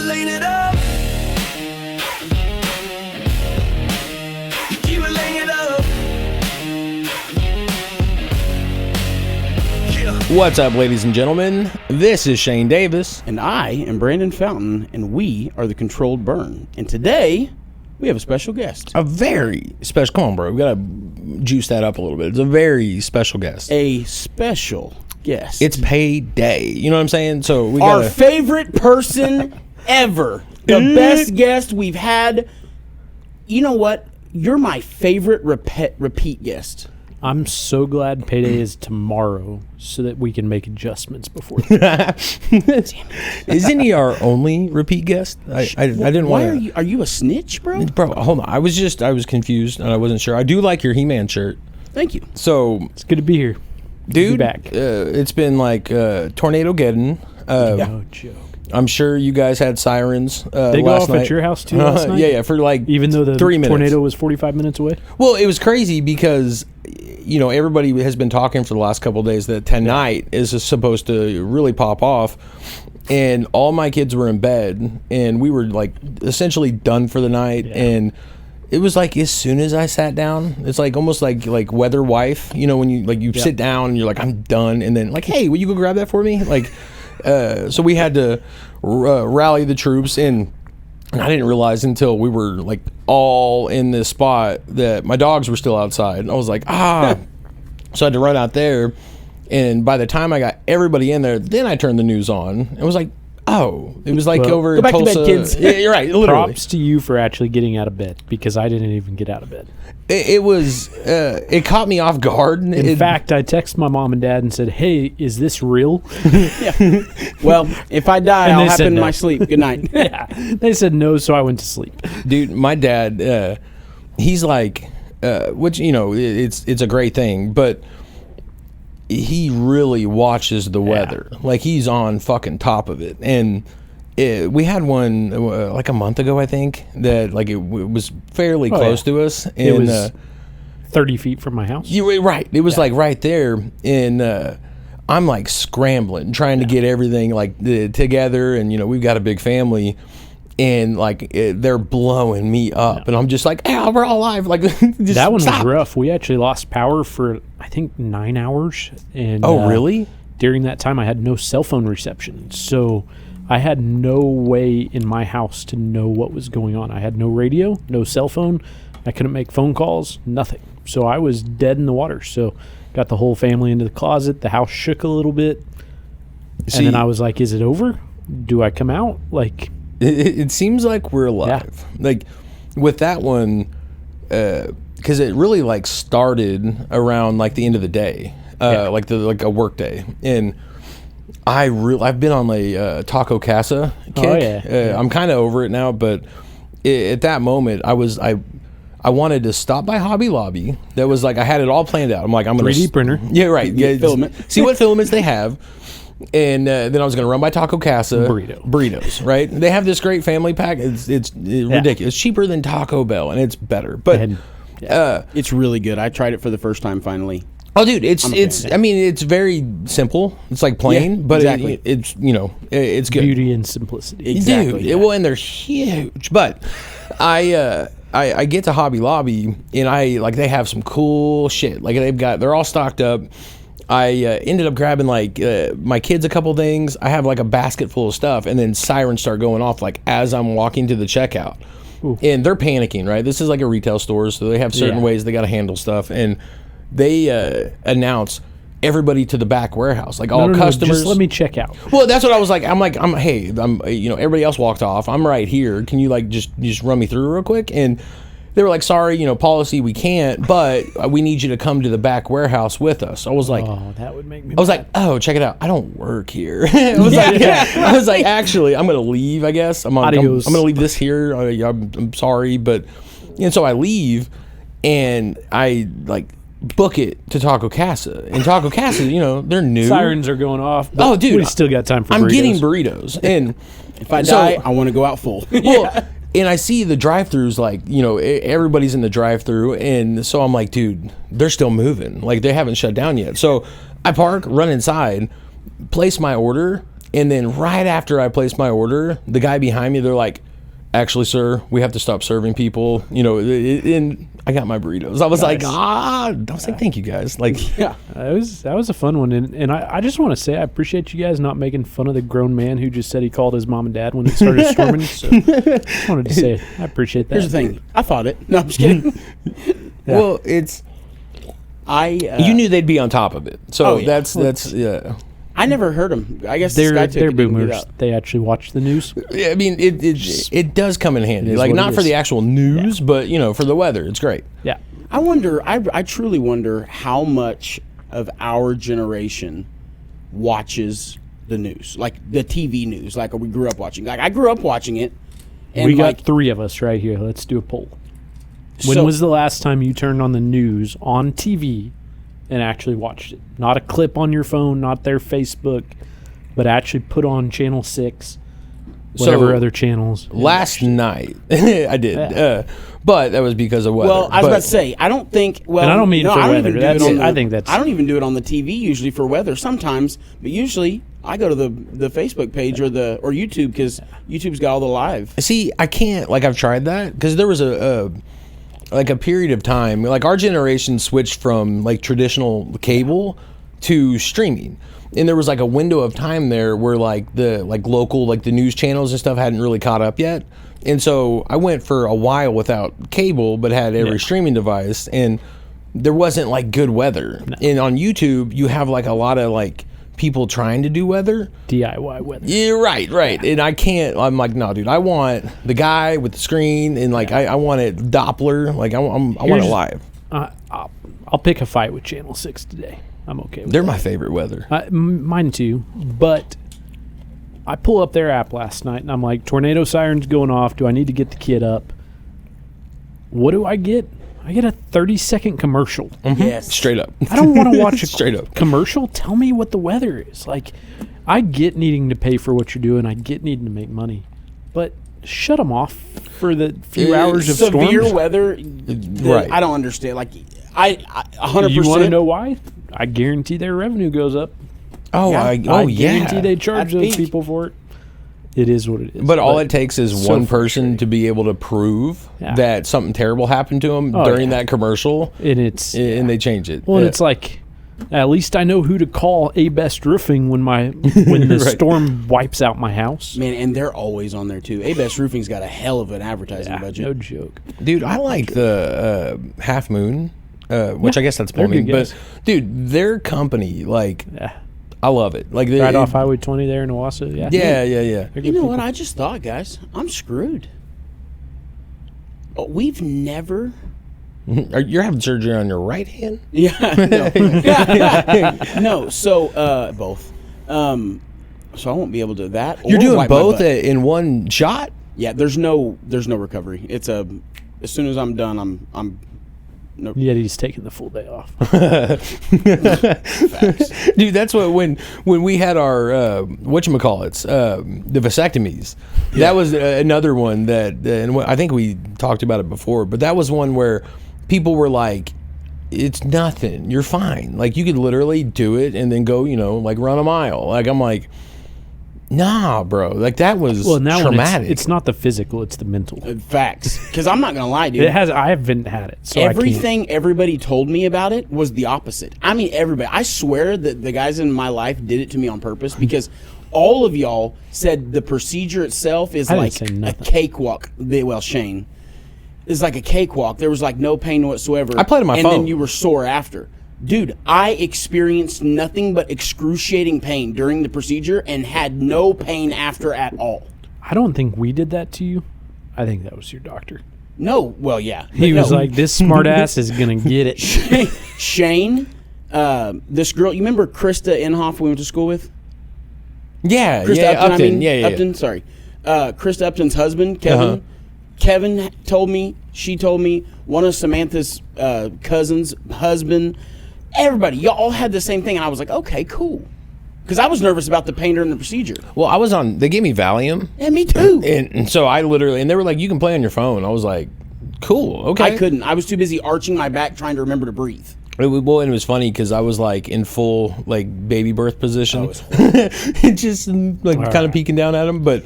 laying it up. You keep it laying it up. Yeah. What's up, ladies and gentlemen? This is Shane Davis. And I am Brandon Fountain, and we are the Controlled Burn. And today, we have a special guest. A very special... Come on, bro. We got to juice that up a little bit. It's a very special guest. A special guest. It's payday. You know what I'm saying? So we our got favorite person ever. The best guest we've had. You know what? You're my favorite repeat guest. I'm so glad payday is tomorrow so that we can make adjustments before. Isn't he our only repeat guest? I didn't want to... Are you a snitch, bro? Bro, hold on. I was confused and I wasn't sure. I do like your He-Man shirt. Thank you. So, It's good to be here. dude, Be back. It's been like tornado getting. No joke. I'm sure you guys had sirens They go last off night. at your house too last night? Yeah, for like Even though the 3 minutes. tornado was 45 minutes away? Well, it was crazy because, you know, everybody has been talking for the last couple of days that tonight is supposed to really pop off. And all my kids were in bed, and we were like essentially done for the night. Yeah. And it was like as soon as I sat down, it's like almost like weather wife. You know, when you sit down and you're like, I'm done, and then like, hey, will you go grab that for me? Like, so we had to rally the troops, and I didn't realize until we were like all in this spot that my dogs were still outside. And I was like, so I had to run out there. And by the time I got everybody in there, then I turned the news on. It was like, it was like over go back to Tulsa. bed, kids. Yeah, you're right. Literally. Props to you for actually getting out of bed because I didn't even get out of bed. It was, it caught me off guard. In fact, I texted my mom and dad and said, hey, is this real? Well, if I die, And I'll they said happen in no. my sleep. Good night. Yeah. They said no, so I went to sleep. Dude, my dad, he's like, which, you know, it's a great thing, but he really watches the weather. Like, he's on fucking top of it. And we had one like a month ago, I think, that like it was fairly close to us. And It was 30 feet from my house. you were right. It was like right there. And I'm like scrambling, trying to get everything like together. And, you know, we've got a big family. And like they're blowing me up, and I'm just like, "Ah, we're all alive!" Like just That one stop. was rough. We actually lost power for I think 9 hours. And Really? During that time, I had no cell phone reception, so I had no way in my house to know what was going on. I had no radio, no cell phone. I couldn't make phone calls, nothing. So I was dead in the water. So got the whole family into the closet. The house shook a little bit, See, and then I was like, "Is it over? Do I come out?" Like. It seems like we're alive. Like with that one, because it really like started around like the end of the day, like a work day, and I've been on a Taco Casa kick. Oh, yeah. I'm kind of over it now, but at that moment, I wanted to stop by Hobby Lobby. That was like I had it all planned out. I'm like, I'm gonna 3D printer. Yeah, right. Yeah, filament. See what filaments they have. And then I was going to run by Taco Casa. Burritos, right? They have this great family pack. It's ridiculous. It's cheaper than Taco Bell, and it's better. But It's really good. I tried it for the first time finally. oh, dude, it's fan. I mean, it's very simple. It's like plain, Yeah, but exactly. it's you know, it's good. Beauty and simplicity. Exactly. Dude, well, and they're huge. But I get to Hobby Lobby, and I like they have some cool shit. Like they're all stocked up. I ended up grabbing like my kids a couple things. I have like a basket full of stuff, and then sirens start going off like as I'm walking to the checkout. Ooh. And they're panicking, right? This is like a retail store, so they have certain ways they got to handle stuff, and they announce everybody to the back warehouse, like all customers. Just let me check out. Well, that's what I was like. Hey, you know, everybody else walked off. I'm right here. Can you like just run me through real quick? And they were like, sorry, you know, policy, we can't, but we need you to come to the back warehouse with us. I was like, Oh, that would make me I was like, oh, check it out. I don't work here. I was like, actually, I'm going to leave, I guess. I'm going to leave this here. I'm sorry. But, and so I leave, and I like book it to Taco Casa. And Taco Casa, you know, they're new. Sirens are going off. But Oh, dude. we still got time for I'm burritos. getting burritos. And If I die, I want to go out full. well, and I see the drive-thrus, like, you know, everybody's in the drive-thru, and so I'm like, dude, they're still moving. Like, they haven't shut down yet. So I park, run inside, place my order, And then right after I placed my order, the guy behind me, they're like, actually, sir, we have to stop serving people. You know, and I got my burritos. I was like, I was like, thank you guys. Like, Yeah. That was a fun one, and I just want to say I appreciate you guys not making fun of the grown man who just said he called his mom and dad when it started storming. So just wanted to say I appreciate that. Here's the thing. I thought it. No, I'm just kidding. well, it's you knew they'd be on top of it. So that's yeah. I never heard them. I guess They're Sky Ticket didn't do boomers. that. They actually watch the news. I mean, it does come in handy. is Like what not it for is. the actual news, but you know, for the weather, it's great. Yeah. I wonder. I truly wonder how much of our generation watches the news, like the TV news, like we grew up watching. Like I grew up watching it. And We got like, 3 of us right here. Let's do a poll. When So- was the last time you turned on the news on TV and actually watched it? Not a clip on your phone, not their Facebook, but actually put on Channel 6, whatever So, other channels. and Last night, I did, Yeah. but that was because of weather. Well, I was But- about to say, I don't think. Well, And I don't mean no, for I don't weather. even do it That's- on the- I think that's- I don't even do it on the TV usually for weather. Sometimes, but usually I go to the Facebook page or YouTube because YouTube's got all the live. See, I can't. Like, I've tried that because there was a period of time. Like, our generation switched from like traditional cable to streaming, and there was like a window of time there where like the local the news channels and stuff hadn't really caught up yet. And so I went for a while without cable, but had every streaming device, and there wasn't like good weather. And on YouTube, you have like a lot of like people trying to do weather. DIY weather. Yeah, right. And I can't. I'm like, no, dude. I want the guy with the screen, and like I want it Doppler. Like I want it Here's- live. I'll pick a fight with Channel 6 today. I'm okay with They're that. my favorite weather. Mine too, but I pull up their app last night and I'm like, tornado sirens going off. Do I need to get the kid up? What do I get? I get a 30-second commercial. Yes, Straight up. I don't want to watch a Straight up. commercial. Tell me what the weather is. Like, I get needing to pay for what you're doing. I get needing to make money. But shut them off for the few hours of severe storms. weather. Right. I don't understand. Like I 100%. You want to know why? I guarantee their revenue goes up. Oh, Yeah. I I yeah. guarantee they charge That's those peak. people for it. It is what it is. But all it takes is so one person to be able to prove Yeah. that something terrible happened to them Oh, during yeah. that commercial, and it's and they change it. well, and Yeah. it's like at least I know who to call A Best Roofing when the Right. storm wipes out my house. Man, and they're always on there too. A-Best Roofing's got a hell of an advertising Yeah, budget. no joke. Dude, I like the Half Moon, which I guess that's they're plumbing. good But guys. dude, their company, like, Yeah. I love it. Like, Right off Highway 20 there in Owasso. Yeah. Yeah. They're good You know people. what? I just thought, guys, I'm screwed. We've never. You're having surgery on your right hand? Yeah. No. No. So both. So I won't be able to do that. You're or doing wipe my both butt. in one shot? Yeah. There's no recovery. It's as soon as I'm done, I'm. Yet he's taking the full day off. Dude, that's what when we had our whatchamacallits, the vasectomies. That was another one that and I think we talked about it before, but that was one where people were like, it's nothing, you're fine, like you could literally do it and then go, like run a mile. Like I'm like, nah, bro, like that was Well, now when traumatic. it's not the physical, it's the mental. Facts. Because I'm not gonna lie, dude. I haven't had it. So I can't. Everything everybody told me about it was the opposite. I mean, everybody. I swear that the guys in my life did it to me on purpose because all of y'all said the procedure itself is I didn't like say a nothing. cakewalk. Well, Shane, it's like a cakewalk. There was like no pain whatsoever. I played on my and phone. then you were sore after. Dude, I experienced nothing but excruciating pain during the procedure and had no pain after at all. I don't think we did that to you. I think that was your doctor. No, well, yeah. He But was no. like, this smart ass is going to get it. Shane, this girl, you remember Krista Inhofe we went to school with? yeah, Krista yeah, Upton, Upton, yeah. Upton, sorry. Krista Upton's husband, Kevin. Uh-huh. Kevin told me, she told me, one of Samantha's cousins, husband, everybody, y'all all had the same thing. And I was like, okay, cool. Because I was nervous about the pain during the procedure. Well, I was on. They gave me Valium. Yeah, me too. And so I literally, and they were like, you can play on your phone. I was like, cool, okay. I couldn't. I was too busy arching my back trying to remember to breathe. Well, and it was funny because I was like in full like baby birth position, just like kind of peeking down at him. But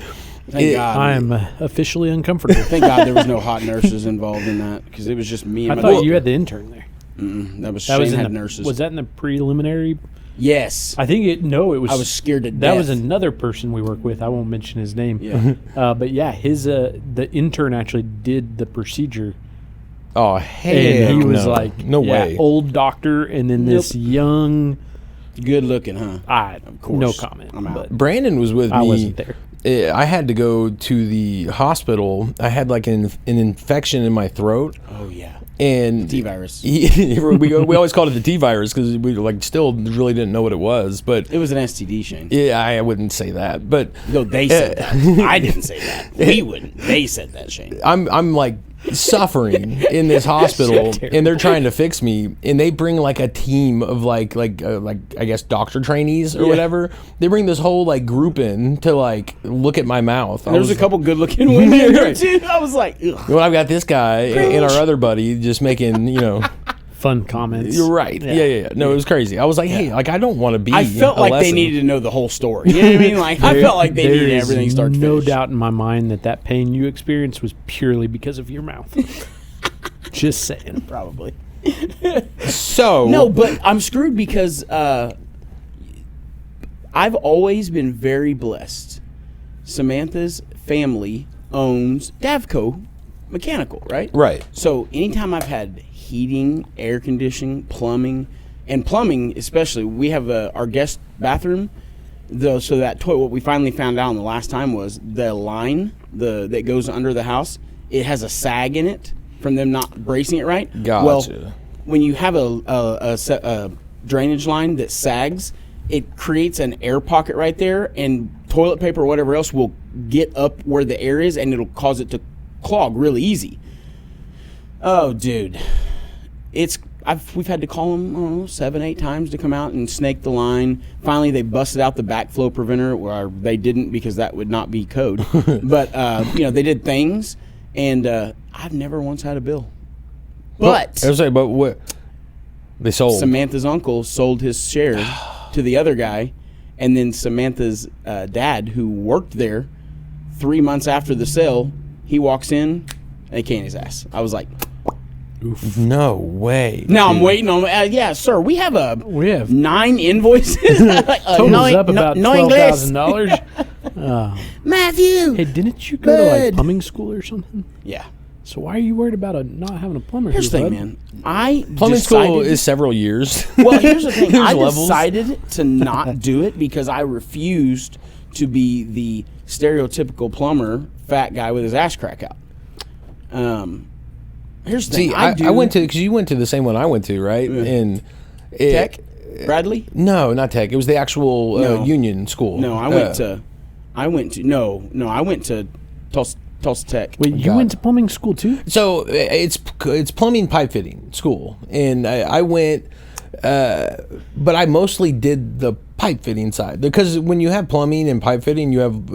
Thank God. I am officially uncomfortable. Thank God there was no hot nurses involved in that because it was just me and I my thought you had the intern there. That was That Shane was in had the nurses. Was that in the preliminary? Yes. I think it. No, it was. I was scared to That death. was another person we work with. I won't mention his name. Yeah. But yeah, his the intern actually did the procedure. oh hell, And he was no. like, no way. old doctor, and then this young. Good looking, huh? Of course. no comment. I'm out. But Brandon was with me. I wasn't there. I had to go to the hospital. I had like an infection in my throat. Oh yeah. And T-virus. we always called it the T-virus because we like still really didn't know what it was. But It was an STD, Shane. yeah, I wouldn't say that. But No, they said that. I didn't say that. We wouldn't. They said that, Shane. I'm like suffering in this hospital, and they're trying to fix me, and they bring like a team of like I guess doctor trainees or whatever. They bring this whole like group in to like look at my mouth. There was a couple good looking women in there too. I was like, ugh. Well, I've got this guy and our other buddy just making, Fun comments. you're right. Yeah. No, it was crazy. I was like, hey, like I don't want to be. I felt a like they lesson. needed to know the whole story. You know what I mean? Like I felt like they There needed is everything start to no finish. doubt in my mind that pain you experienced was purely because of your mouth. Just saying. Probably. So No, but I'm screwed because I've always been very blessed. Samantha's family owns Davco Mechanical, right? Right. So anytime I've had heating, air conditioning, plumbing, and plumbing especially, we have our guest bathroom. So that toilet, what we finally found out the last time was the line that goes under the house. It has a sag in it from them not bracing it right. Gotcha. Well, when you have a drainage line that sags, it creates an air pocket right there, and toilet paper or whatever else will get up where the air is, and it'll cause it to clog really easy. Oh, dude, we've had to call them, I don't know, 7-8 times to come out and snake the line. Finally, they busted out the backflow preventer, or they didn't because that would not be code. But they did things, and I've never once had a bill. But I was like, but what? They sold. Samantha's uncle sold his share to the other guy, and then Samantha's dad, who worked there 3 months after the sale, he walks in and they caned his ass. I was like, No way. now I'm waiting on. Yeah, sir, we have 9 invoices. Totals up about $12,000. Matthew. Hey, didn't you go to like plumbing school or something? Yeah. So why are you worried about not having a plumber? Here's the here, thing, bud? man. Plumbing school is several years. Well, here's the thing. There's I levels. decided to not do it because I refused to be the stereotypical plumber, fat guy with his ass crack out. Here's the thing. See, I went to, because you went to the same one I went to, right? And Tech? Bradley? No, not Tech. It was the actual No. union school. No, I went to Tulsa Tech. Wait, you God. went to plumbing school too? So it's plumbing pipe fitting school, and I went, but I mostly did the pipe fitting side because when you have plumbing and pipe fitting, you have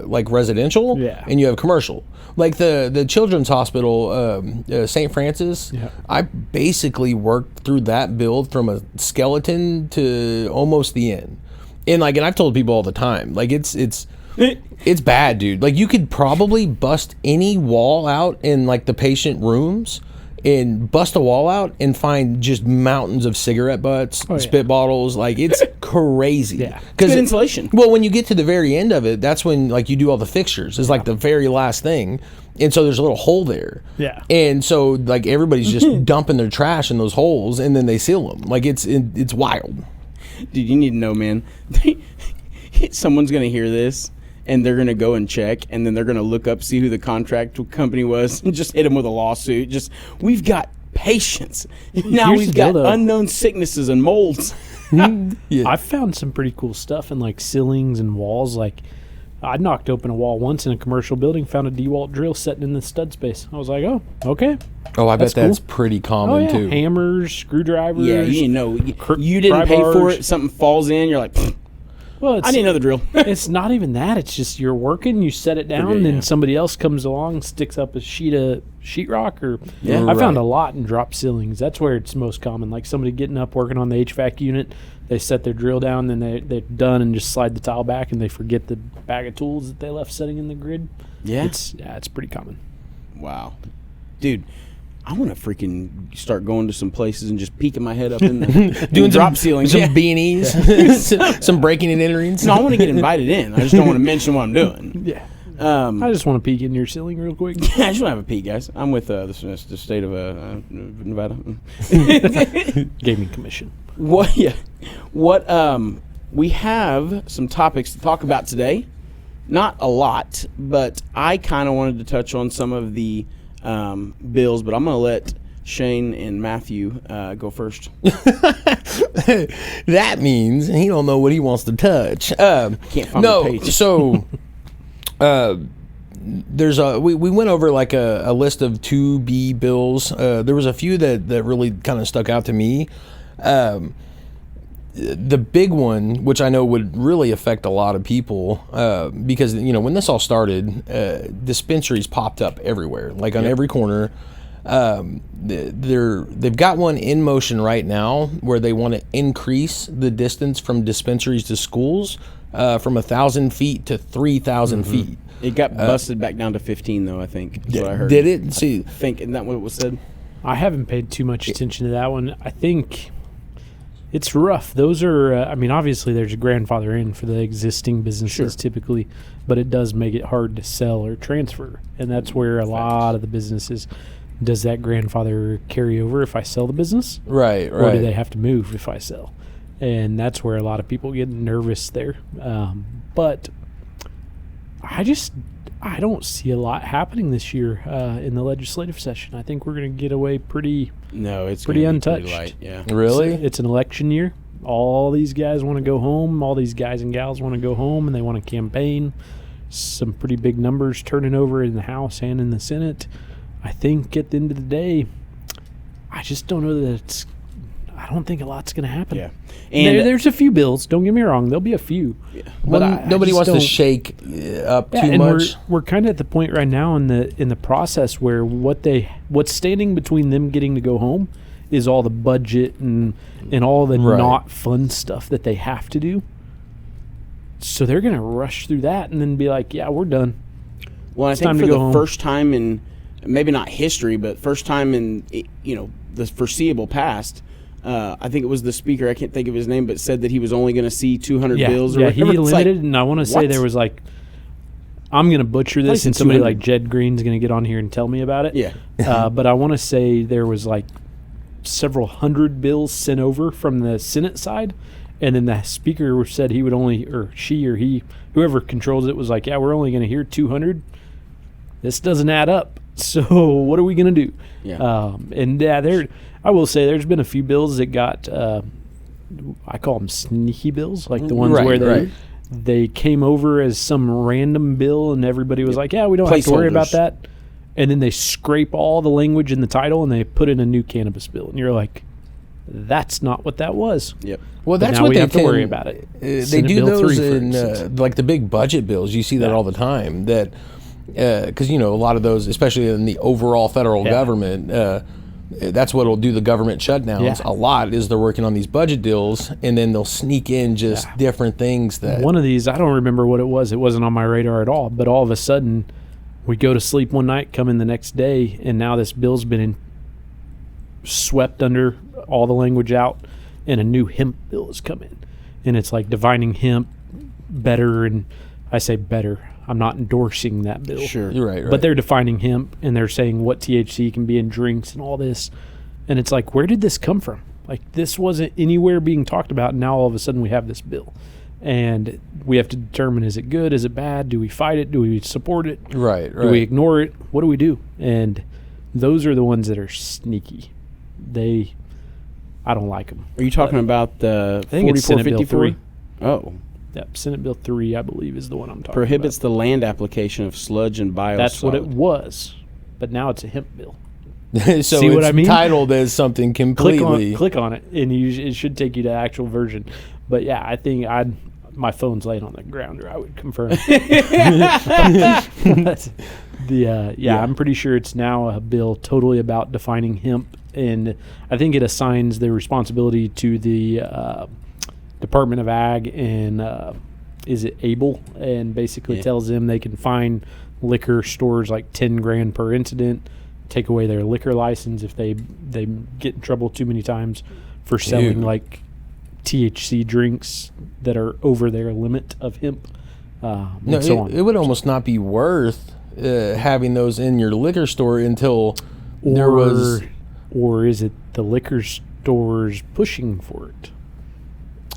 like residential, Yeah. and you have commercial. Like the Children's Hospital, St. Francis. Yeah. I basically worked through that build from a skeleton to almost the end, and I've told people all the time, like it's bad, dude. Like you could probably bust any wall out in like the patient rooms and bust a wall out and find just mountains of cigarette butts, spit bottles. Like it's crazy. Yeah. Good insulation. Well, when you get to the very end of it, that's when like you do all the fixtures. It's like the very last thing. And so there's a little hole there. Yeah. And so like everybody's just dumping their trash in those holes and then they seal them. Like it's wild. Dude, you need to know, man. Someone's going to hear this, and they're going to go and check, and then they're going to look up, see who the contract company was, and just hit them with a lawsuit. We've got patients. Now Here's we've the got deal, though. unknown sicknesses and molds. Yeah. I found some pretty cool stuff in like ceilings and walls. Like I knocked open a wall once in a commercial building, found a DeWalt drill sitting in the stud space. I was like, oh, okay. Oh, I bet That's that's cool. pretty common Oh, yeah. too. Hammers, screwdrivers. Yeah, you know, Cr- you didn't pry pay for bars. it. Something falls in, you're like, "Pfft." Well, I didn't know the drill. it's not even that. It's just you're working, you set it down, then somebody else comes along, sticks up a sheet of sheetrock. Or I found a lot in drop ceilings. That's where it's most common. Like somebody getting up, working on the HVAC unit, they set their drill down, then they're done and just slide the tile back, and they forget the bag of tools that they left sitting in the grid. Yeah? It's pretty common. Wow. Dude, I want to freaking start going to some places and just peeking my head up in the Doing drop ceilings. some beanies, some breaking and enterings. No, I want to get invited in. I just don't want to mention what I'm doing. Yeah. I just want to peek in your ceiling real quick. I just want to have a peek, guys. I'm with the state of Nevada. Gaming commission. What? Yeah. What? We have some topics to talk about today. Not a lot, but I kind of wanted to touch on some of the bills. But I'm going to let Shane and Matthew go first. That means he don't know what he wants to touch. Can't find the page. So there's we went over like a list of 2B bills. There was a few that really kind of stuck out to me. The big one, which I know would really affect a lot of people, because when this all started, dispensaries popped up everywhere, like on every corner. They've got one in motion right now where they want to increase the distance from dispensaries to schools from 1,000 feet to 3,000 feet. It got busted back down to 15, though, I think. That's what I heard. Did it? See, Isn't that what it was said? I haven't paid too much attention to that one. I think it's rough. Those are, obviously there's a grandfather in for the existing businesses typically, but it does make it hard to sell or transfer. And that's where a lot of the businesses, does that grandfather carry over if I sell the business? Right. Or do they have to move if I sell? And that's where a lot of people get nervous there. But I don't see a lot happening this year in the legislative session. I think we're going to get away pretty It's pretty gonna be untouched. Pretty light, yeah. Really? It's an election year. All these guys want to go home. All these guys and gals want to go home, and they want to campaign. Some pretty big numbers turning over in the House and in the Senate. I think at the end of the day, I just don't know that I don't think a lot's going to happen. Yeah. And there's a few bills. Don't get me wrong. There'll be a few. Yeah. But nobody wants to shake up too much. We're kind of at the point right now in the process where what's standing between them getting to go home is all the budget and all the not fun stuff that they have to do. So they're going to rush through that and then be like, yeah, we're done. Well, I think for the first time in, maybe not history, but first time in, the foreseeable past, I think it was the speaker, I can't think of his name, but said that he was only going to see 200 bills or whatever. Yeah, he limited, and I want to say there was like, I'm going to butcher this, and somebody like Jed Green's going to get on here and tell me about it. Yeah. But I want to say there was like several hundred bills sent over from the Senate side, and then the speaker said he would only, or she or he, whoever controls it, was like, yeah, we're only going to hear 200. This doesn't add up. So what are we going to do? Yeah. I will say there's been a few bills that got, I call them sneaky bills, like the ones where they came over as some random bill and everybody was like, yeah, we don't have to worry about that. And then they scrape all the language in the title and they put in a new cannabis bill. And you're like, that's not what that was. Yep. Well, that's now what we they have to worry about it. They do those in like the big budget bills. You see that all the time. That because a lot of those, especially in the overall federal government, that's what'll do the government shutdowns. A lot is they're working on these budget deals, and then they'll sneak in just different things. That one of these, I don't remember what it was. It wasn't on my radar at all. But all of a sudden, we go to sleep one night, come in the next day, and now this bill's been swept under, all the language out, and a new hemp bill has come in. And it's like defining hemp better, and I say better. I'm not endorsing that bill. Sure. You're right. But they're defining hemp, and they're saying what THC can be in drinks and all this. And it's like, where did this come from? Like, this wasn't anywhere being talked about, and now all of a sudden we have this bill. And we have to determine, is it good, is it bad? Do we fight it? Do we support it? Right. Do we ignore it? What do we do? And those are the ones that are sneaky. I don't like them. Are you talking about the 4453? Oh. Yep, Senate Bill 3, I believe, is the one I'm talking Prohibits about. the land application of sludge and biosolids. That's what it was, but now it's a hemp bill. So See what I mean? Titled as something completely. Click on it, and it should take you to the actual version. But yeah, I think my phone's laying on the ground, or I would confirm. I'm pretty sure it's now a bill totally about defining hemp, and I think it assigns the responsibility to the Department of Ag and is it Able, and basically tells them they can fine liquor stores like $10,000 per incident, take away their liquor license if they get in trouble too many times for selling like THC drinks that are over their limit of hemp. And so on. It would almost not be worth having those in your liquor store until there was. Or is it the liquor stores pushing for it?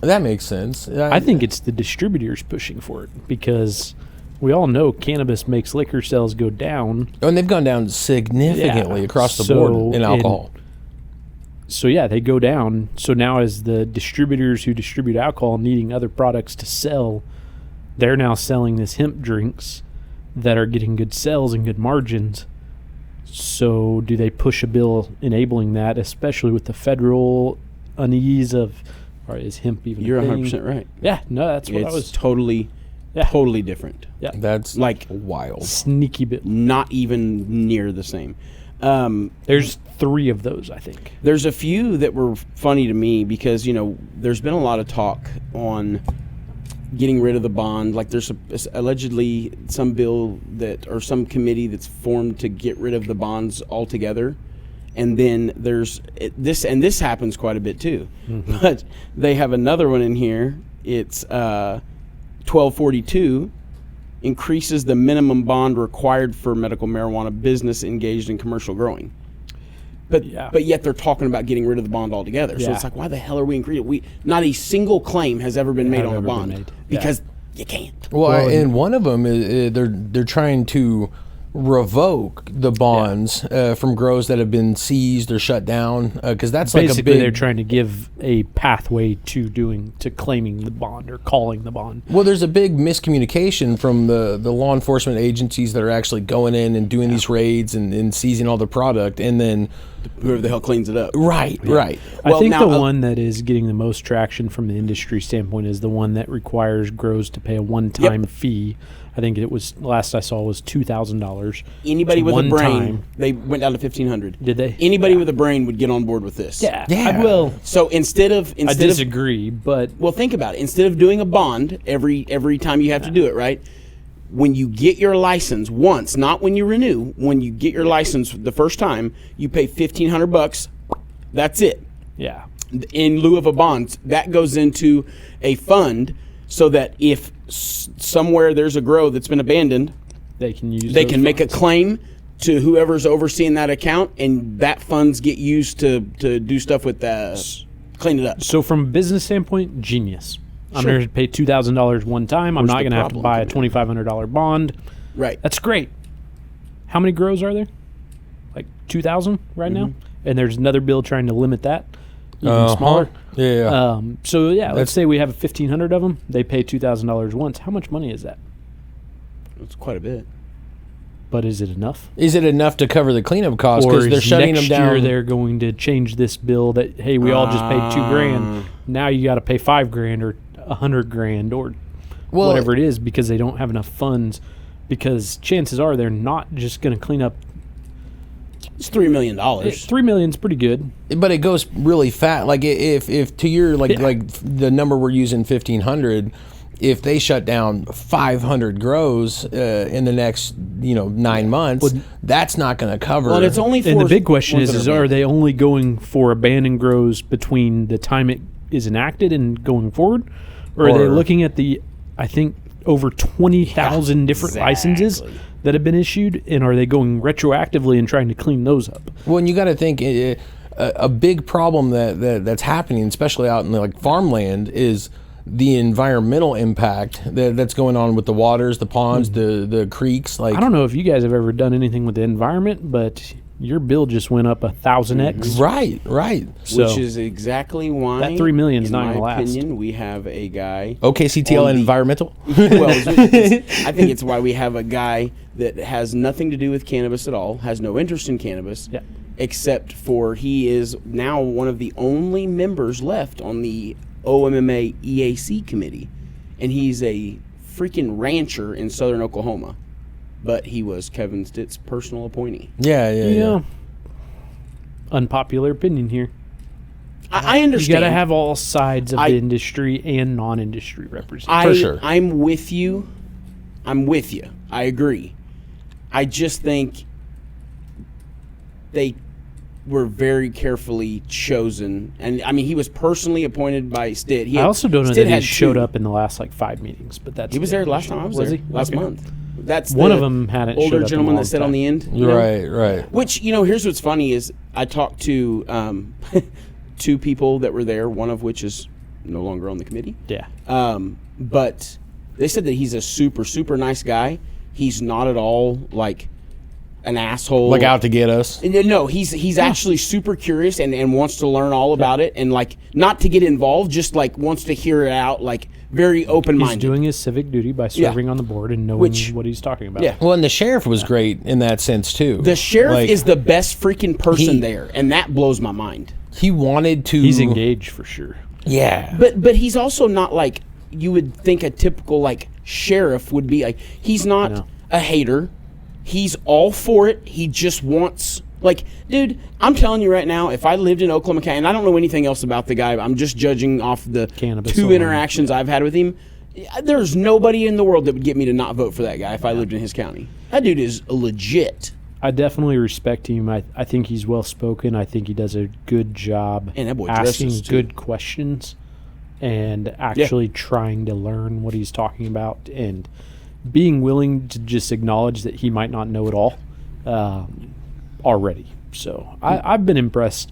That makes sense. I think it's the distributors pushing for it, because we all know cannabis makes liquor sales go down. Oh, and they've gone down significantly across the board in alcohol. So they go down. So now as the distributors who distribute alcohol needing other products to sell, they're now selling this hemp drinks that are getting good sales and good margins. So do they push a bill enabling that, especially with the federal unease of, or is hemp even You're a thing? 100% right. Yeah, no, that's what I was. It's totally different. Yeah, That's Like wild. sneaky bill. not even near the same. There's 3 of those, I think. There's a few that were funny to me because, there's been a lot of talk on getting rid of the bond. Like there's allegedly some bill or some committee that's formed to get rid of the bonds altogether. And then there's this, and this happens quite a bit too. Mm-hmm. But they have another one in here. It's 1242 increases the minimum bond required for medical marijuana business engaged in commercial growing. But yet they're talking about getting rid of the bond altogether. So it's like, why the hell are we increasing? Not a single claim has ever been made on a bond because you can't. Well, and one of them is they're trying to revoke the bonds from grows that have been seized or shut down, because that's basically like a big. They're trying to give a pathway to claiming the bond or calling the bond. Well, there's a big miscommunication from the law enforcement agencies that are actually going in and doing these raids and seizing all the product, and then whoever the hell cleans it up. Right. I think the one that is getting the most traction from the industry standpoint is the one that requires grows to pay a one-time fee. I think it was, last I saw, was $2,000. Anybody with a brain, they went down to $1,500. Did they? Anybody with a brain would get on board with this. Yeah. I will. So instead of I disagree, but well, think about it. Instead of doing a bond every time you have to do it, right? When you get your license once, not when you renew, when you get your license the first time, you pay $1,500. That's it. Yeah. In lieu of a bond, that goes into a fund so that if somewhere there's a grow that's been abandoned, they can make a claim to whoever's overseeing that account, and that funds get used to do stuff with clean it up. So from a business standpoint, genius. I'm going to pay $2,000 one time. I'm not going to have to buy a $2,500 bond. Right. That's great. How many grows are there? Like 2,000 right now? And there's another bill trying to limit that. Even smaller. Yeah. Let's say we have 1,500 of them. They pay $2,000 once. How much money is that? It's quite a bit. But is it enough? Is it enough to cover the cleanup costs? Because they're shutting them down. Next year they're going to change this bill that, hey, we all just paid $2,000. Now you got to pay $5,000 or $100,000 or whatever it is, because they don't have enough funds. Because chances are they're not just going to clean up. It's $3 million. $3 million's pretty good, but it goes really fast. Like if to your like the number we're using 1,500, if they shut down 500 grows in the next 9 months, that's not going to cover. Well, it's only for. And the big question is are they only going for abandoned grows between the time it is enacted and going forward, or are they looking at I think over 20,000 different licenses that have been issued, and are they going retroactively and trying to clean those up? Well, and you got to think a big problem that's happening, especially out in like farmland, is the environmental impact that's going on with the waters, the ponds, the creeks. Like, I don't know if you guys have ever done anything with the environment, but your bill just went up 1,000x. Right. So, which is exactly why that $3 million is not going to last. In my opinion, we have a guy. OKCTL Environmental. Well, I think it's why we have a guy that has nothing to do with cannabis at all, has no interest in cannabis, except for he is now one of the only members left on the OMMA EAC committee. and he's a freaking rancher in southern Oklahoma. But he was Kevin Stitt's personal appointee. Yeah. Unpopular opinion here. I understand. You got to have all sides of the industry and non-industry represented. For sure. I'm with you. I agree. I just think they were very carefully chosen. And, I mean, he was personally appointed by Stitt. I also don't know that he showed up in the last, 5 meetings, but that's... He was there last time I was there. He? Last month. That's one of them hadn't showed older up gentleman that sat on the end. Right. Which, here's what's funny is I talked to 2 people that were there, one of which is no longer on the committee. Yeah. But they said that he's a super, super nice guy. He's not at all like an asshole. Like out to get us. No, he's actually super curious and wants to learn all about it and not to get involved, just wants to hear it out, very open-minded. He's doing his civic duty by serving on the board and knowing what he's talking about. Yeah. Well, and the sheriff was great in that sense too. The sheriff is the best freaking person there, and that blows my mind. He wanted to. He's engaged for sure. Yeah. But he's also not you would think a typical sheriff would be. He's not a hater. He's all for it. He just wants dude, I'm telling you right now, if I lived in Oklahoma County, and I don't know anything else about the guy, I'm just judging off the Cannabis 2 alone. interactions I've had with him. There's nobody in the world that would get me to not vote for that guy if I lived in his county. That dude is legit. I definitely respect him. I think he's well spoken. I think he does a good job And that boy asking dresses, too. good questions and actually trying to learn what he's talking about and being willing to just acknowledge that he might not know it all already. So I've been impressed.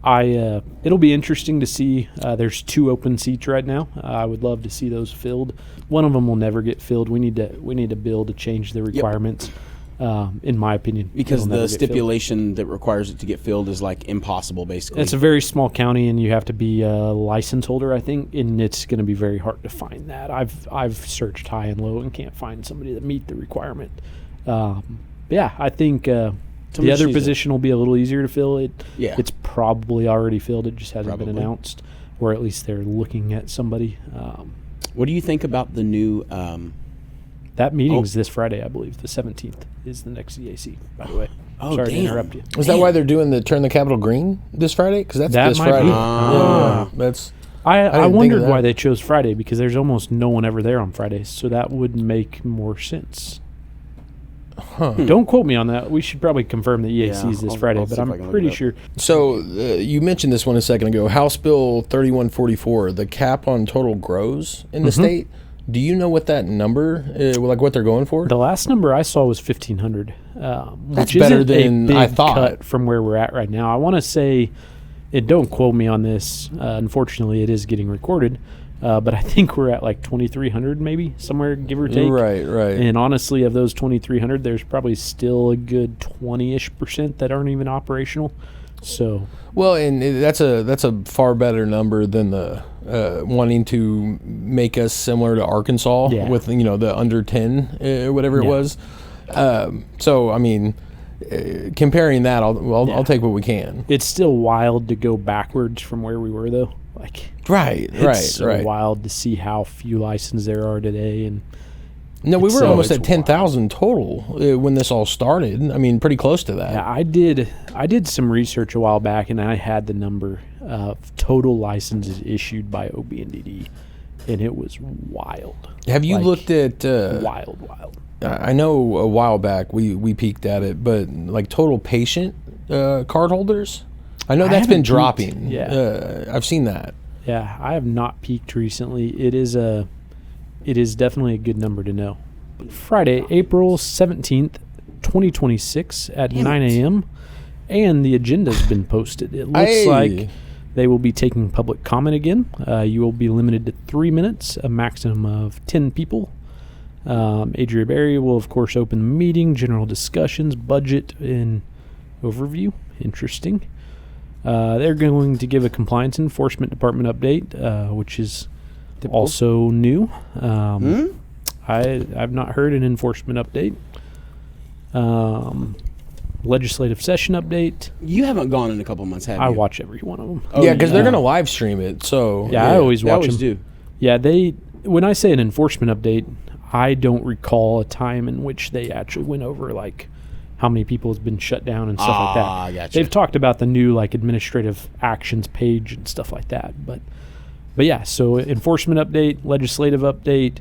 It'll be interesting to see. There's 2 open seats right now. I would love to see those filled. One of them will never get filled. We need a bill to change the requirements. In my opinion, Because the stipulation that requires it to get filled is impossible, basically. It's a very small county, and you have to be a license holder, I think, and it's going to be very hard to find that. I've searched high and low and can't find somebody that meet the requirement. I think the other position will be a little easier to fill. It's probably already filled. It just hasn't been announced, or at least they're looking at somebody. What do you think about the new? That meeting's this Friday, I believe. The 17th is the next EAC, by the way. Oh, Sorry to damn. interrupt you. Is that why they're doing the Turn the Capitol Green this Friday? Because that's That this might Friday. be. Yeah, that's. I didn't think of wondered that. why they chose Friday, because there's almost no one ever there on Fridays, so that would make more sense. Huh. Don't quote me on that. We should probably confirm the EAC is this Friday, I'll but see if I I'm can look pretty it up. sure. So you mentioned this one a second ago. House Bill 3144, the cap on total grows in the state. Do you know what that number, what they're going for? The last number I saw was 1,500, That's which better isn't than a big I thought. cut from where we're at right now. I want to say, and don't quote me on this. Unfortunately, it is getting recorded, but I think we're at 2,300, maybe somewhere, give or take. Right. And honestly, of those 2,300, there's probably still a good 20-ish% that aren't even operational. So, Well, and that's a far better number than the wanting to make us similar to Arkansas with the under 10 whatever it was. So I mean, comparing that, I'll take what we can. it's still wild to go backwards from where we were, though. It's so wild to see how few licenses there are today, and No, we were So almost it's at 10,000 total when this all started. I mean, pretty close to that. yeah, I did some research a while back, and I had the number of total licenses issued by OB&DD, and it was wild. Have you looked at wild? I know a while back we peeked at it, but total patient card holders, I know that's been haven't dropping. peeked, yeah. I've seen that. Yeah, I have not peaked recently. It is definitely a good number to know. Friday, April 17th, 2026 at 9 a.m. And the agenda's been posted. It looks like they will be taking public comment again. You will be limited to 3 minutes, a maximum of 10 people. Adria Berry will, of course, open the meeting, general discussions, budget, and overview. Interesting. They're going to give a compliance enforcement department update, which is also new. I've not heard an enforcement update. Legislative session update. You haven't gone in a couple months, have you? I watch every one of them. Oh, Yeah, because they're going to live stream it. So Yeah, I always They watch always them. do. Yeah, when I say an enforcement update, I don't recall a time in which they actually went over like how many people has been shut down and stuff like that. I gotcha. They've talked about the new like administrative actions page and stuff like that. But yeah, so enforcement update, legislative update,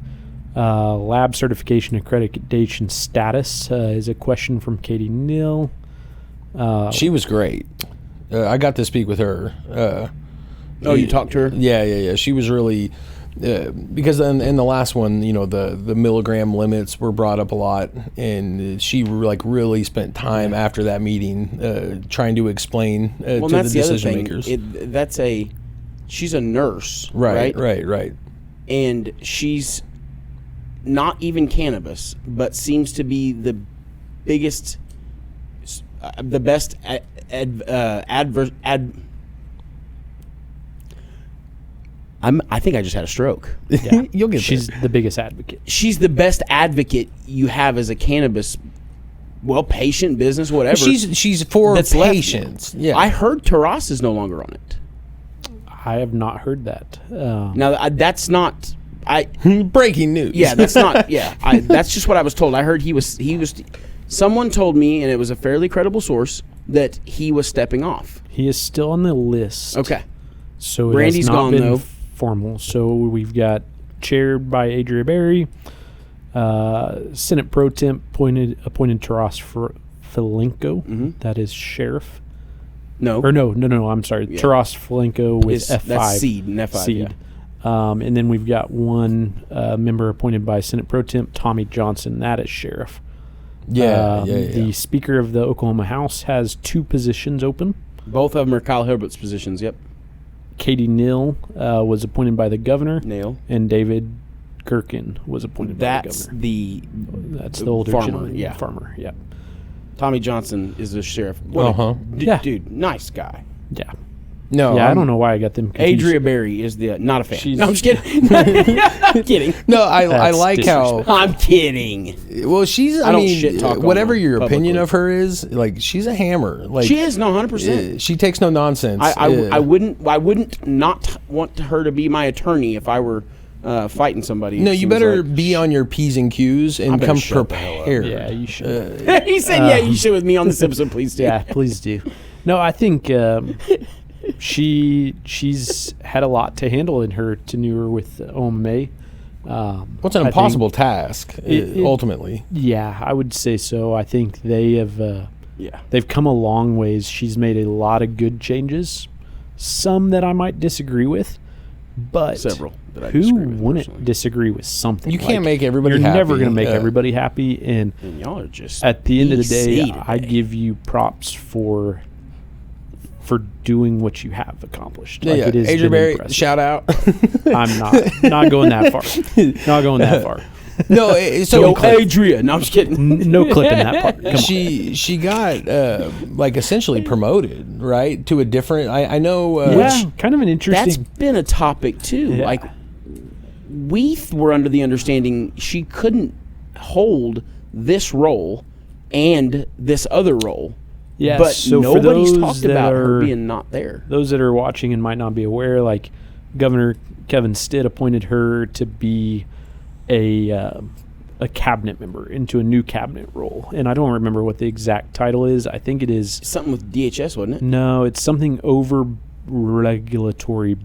lab certification accreditation status is a question from Katie Neal. She was great. I got to speak with her. You talked to her? Yeah. She was really because in the last one, the milligram limits were brought up a lot, and she really spent time after that meeting trying to explain to the decision makers. She's a nurse, right? And she's not even cannabis, but seems to be the best I think I just had a stroke. Yeah. You'll get She's there. the biggest advocate. She's the best advocate you have as a cannabis, patient, business, whatever. She's for that's left. patients. Yeah, I heard Taras is no longer on it. I have not heard that. Now that's not. breaking news. Yeah, that's not. Yeah, that's just what I was told. I heard he was. Someone told me, and it was a fairly credible source, that he was stepping off. He is still on the list. Okay. So Brandy's it has not gone, been though. formal. So we've got chaired by Adria Berry, Senate Pro Temp appointed Taras Filenko. Mm-hmm. That is sheriff. No. No. I'm sorry. Yeah. Taras Filenko with F5. That's seed and F5. Seed. Yeah. And then we've got one member appointed by Senate Pro Temp, Tommy Johnson. That is sheriff. Yeah. The Speaker of the Oklahoma House has 2 positions open. Both of them are Kyle Hilbert's positions. Yep. Katie Neal was appointed by the governor. Nail. And David Gerken was appointed by the governor. That's the older farmer, gentleman. yeah. Farmer, yeah. Tommy Johnson is the sheriff. Yeah. Dude, nice guy. Yeah. No, I don't know why I got them confused. Adria Berry is not a fan. She's- No, I'm just kidding. I'm kidding. No, I That's like how. I'm kidding. Well, she's. I don't shit talk on whatever her your opinion publicly. of her is, she's a hammer. She is 100%. She takes no nonsense. I wouldn't not want her to be my attorney if I were fighting somebody. No, It you seems better like- be on your P's and Q's and better come shut the hell up. prepared. Yeah, you should. He said, "Yeah, you should with me on this episode, please do." Yeah, please do. No, I think she's had a lot to handle in her tenure with OMMA. What's an impossible task, ultimately? Yeah, I would say so. I think they have. Yeah. They've come a long ways. She's made a lot of good changes. Some that I might disagree with, but Several that I who disagree with wouldn't personally. disagree with something? You can't make everybody You're happy. never going to make everybody happy, and And y'all are just at the end of the day, PC I today. give you props for doing what you have accomplished. Yeah, It has Adria been Berry, impressive. shout out. I'm not going that far. Not going that far. No, Yo, Adria. No, I'm just kidding. No clipping that part. Come on. she got essentially promoted, right, to a different. I know. Yeah, kind of an That's interesting. been a topic too. Yeah. Like we were under the understanding she couldn't hold this role and this other role. Yeah, but so for nobody's those talked that about her are- being not there. Those that are watching and might not be aware, like Governor Kevin Stitt appointed her to be a cabinet member into a new cabinet role, and I don't remember what the exact title is. I think it is Something with DHS, wasn't it? no, it's something over regulatory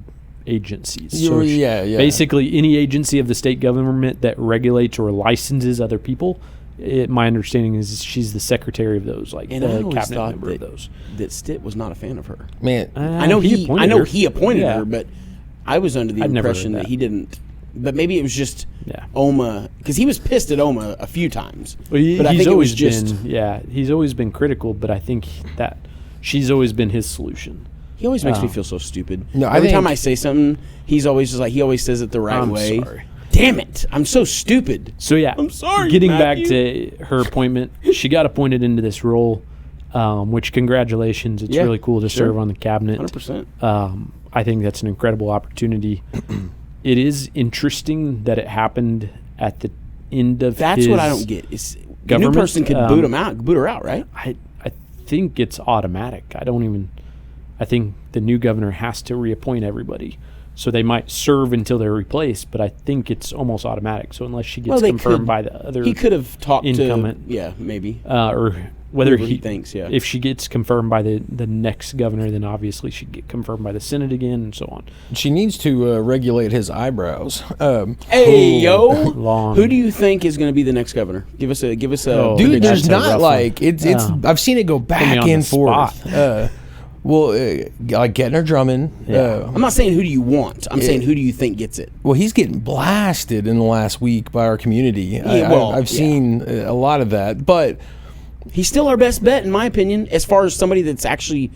agencies. Yeah. Basically, any agency of the state government that regulates or licenses other people. My understanding is she's the secretary of those, like And the I always cabinet thought member of those. that Stitt was not a fan of her. Man, I know he appointed Yeah. her, but I was under the I'd never impression heard that that. he didn't. But maybe it was just Yeah. OMMA, because he was pissed at OMMA a few times. Well, but I he's think it always was just he's always been critical, but I think that she's always been his solution. he always makes me Oh. feel so stupid. No, I Every think- time I say something, he's always just like he always says it the right I'm way. sorry. Damn it! I'm so stupid. So yeah, I'm sorry, Getting Matthew. back to her appointment, she got appointed into this role, which congratulations. It's Yeah, really cool to sure. serve on the cabinet. 100%. I think that's an incredible opportunity. It is interesting that it happened at the end of That's what I his don't get. Is the new government, person could boot her out, right? I think it's automatic. I think the new governor has to reappoint everybody. So they might serve until they're replaced, but I think it's almost automatic. So unless she gets they confirmed could. by the other, He could have talked incumbent. to, maybe. or whether Whoever he he thinks, yeah. if she gets confirmed by the next governor, then obviously she'd get confirmed by the Senate again, and so on. She needs to regulate his eyebrows. Hey, yo. Long. Who do you think is going to be the next governor? Give us a Oh, Dude, prediction. there's that's a not rough like one. it's. I've seen it go me back on the and forth. spot. Like Gettner Drummond. I'm not saying who do you want. I'm saying who do you think gets it? Well, he's getting blasted in the last week by our community. I've yeah. seen a lot of that, but He's still our best bet, in my opinion, as far as somebody that's actually.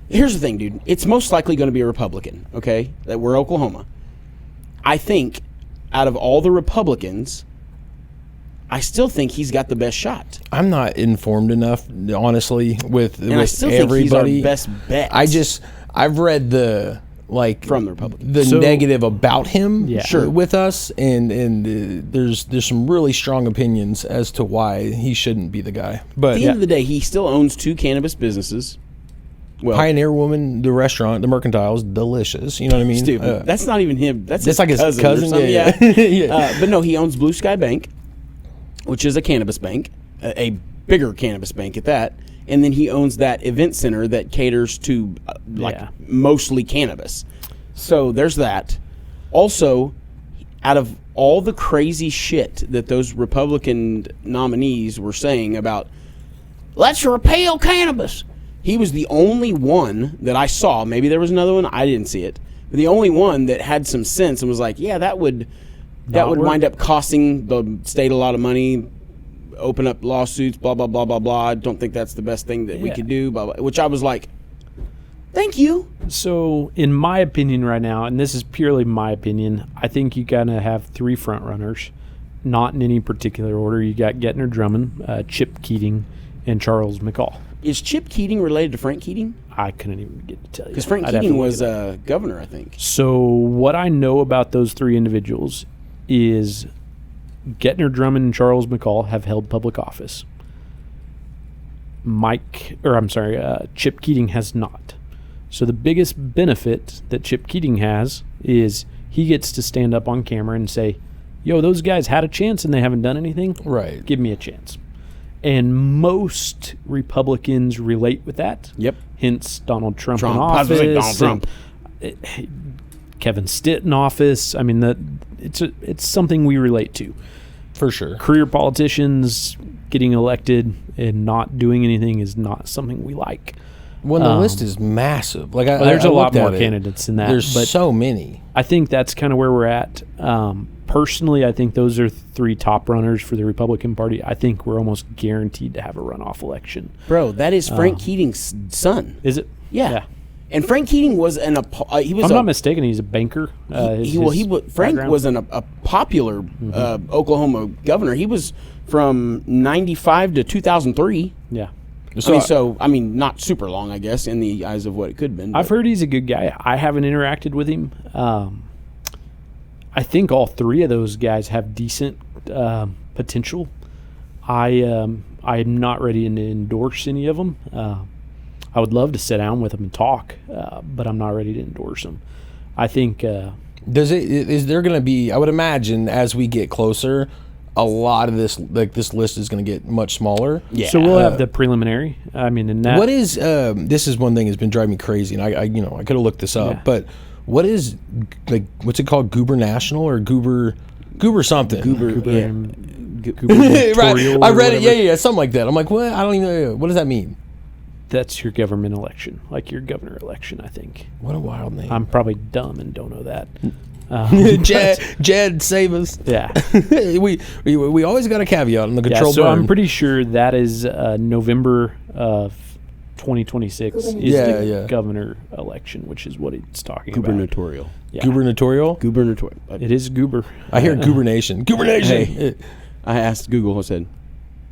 Here's the thing, dude. It's most likely going to be a Republican, okay? That we're Oklahoma. I think out of all the Republicans, I still think he's got the best shot. I'm not informed enough, honestly, with I still everybody. think he's our best bet. I've read the From the Republicans. the So- negative about him, Yeah. sure, with us, and there's some really strong opinions as to why he shouldn't be the guy. But At the end of the day, he still owns 2 cannabis businesses. Well, Pioneer Woman, the restaurant, the Mercantile is delicious. You know what I mean? stupid. That's not even him. That's It's like his cousin. cousin, Or something. yeah. Yeah. But no, he owns Blue Sky Bank, which is a cannabis bank, a bigger cannabis bank at that. And then he owns that event center that caters to Yeah. mostly cannabis. So there's that. Also, out of all the crazy shit that those Republican nominees were saying about, let's repeal cannabis, he was the only one that I saw. Maybe there was another one. I didn't see it. But the only one that had some sense and was like, yeah, that would work. wind up costing the state a lot of money, open up lawsuits, blah, blah, blah, blah, blah. I don't think that's the best thing that we Yeah. could do, blah, blah, which I was like, thank you. So, in my opinion right now, and this is purely my opinion, I think you gotta have 3 front runners, not in any particular order. You got Gettner Drummond, Chip Keating, and Charles McCall. Is Chip Keating related to Frank Keating? I couldn't even get to tell you. Because Frank I'd have to Keating look was it up. governor, I think. So, what I know about those 3 individuals is Gettner Drummond and Charles McCall have held public office. Chip Keating has not. So the biggest benefit that Chip Keating has is he gets to stand up on camera and say, yo, those guys had a chance and they haven't done anything. right. Give me a chance. And most Republicans relate with that. Yep. Hence Donald Trump in I was gonna say office. Donald Trump. and Kevin Stitt in office. I mean, it's something we relate to. For sure. Career politicians getting elected and not doing anything is not something we like. When the list is massive, like There's I a lot looked more at it. candidates than that. There's but so many. I think that's kind of where we're at. Personally, I think those are 3 top runners for the Republican Party. I think we're almost guaranteed to have a runoff election. Bro, that is Frank Keating's son. Is it? Yeah. And Frank Keating was he was If I'm not mistaken, he's a banker. Frank was a popular Oklahoma governor. He was from 95 to 2003. Yeah. I mean, not super long, I guess, in the eyes of what it could have been. I've heard he's a good guy. I haven't interacted with him. I think all 3 of those guys have decent potential. I'm not ready to endorse any of them. I would love to sit down with them and talk, but I'm not ready to endorse them. I think. Is there going to be? I would imagine as we get closer, a lot of this list is going to get much smaller. Yeah. So we'll have the preliminary. I mean, in that. What is? This is one thing that's been driving me crazy, and I could have looked this up, Yeah. but what is what's it called? Gubernational or Goober something? Gubernatorial Right. I or read it. whatever. Yeah. Something like that. I'm like, what? I don't even know. What does that mean? That's your government election, like your governor election, I think. What a wild name. I'm probably dumb and don't know that. Jed, save us. Yeah. we always got a caveat on the Yeah, control so burn. I'm pretty sure that is November of 2026 is the governor election, which is what it's talking Gubernatorial. about. Yeah. Gubernatorial. Gubernatorial. It is Goober. I hear gubernation. Gubernation. Hey. I asked Google. I said,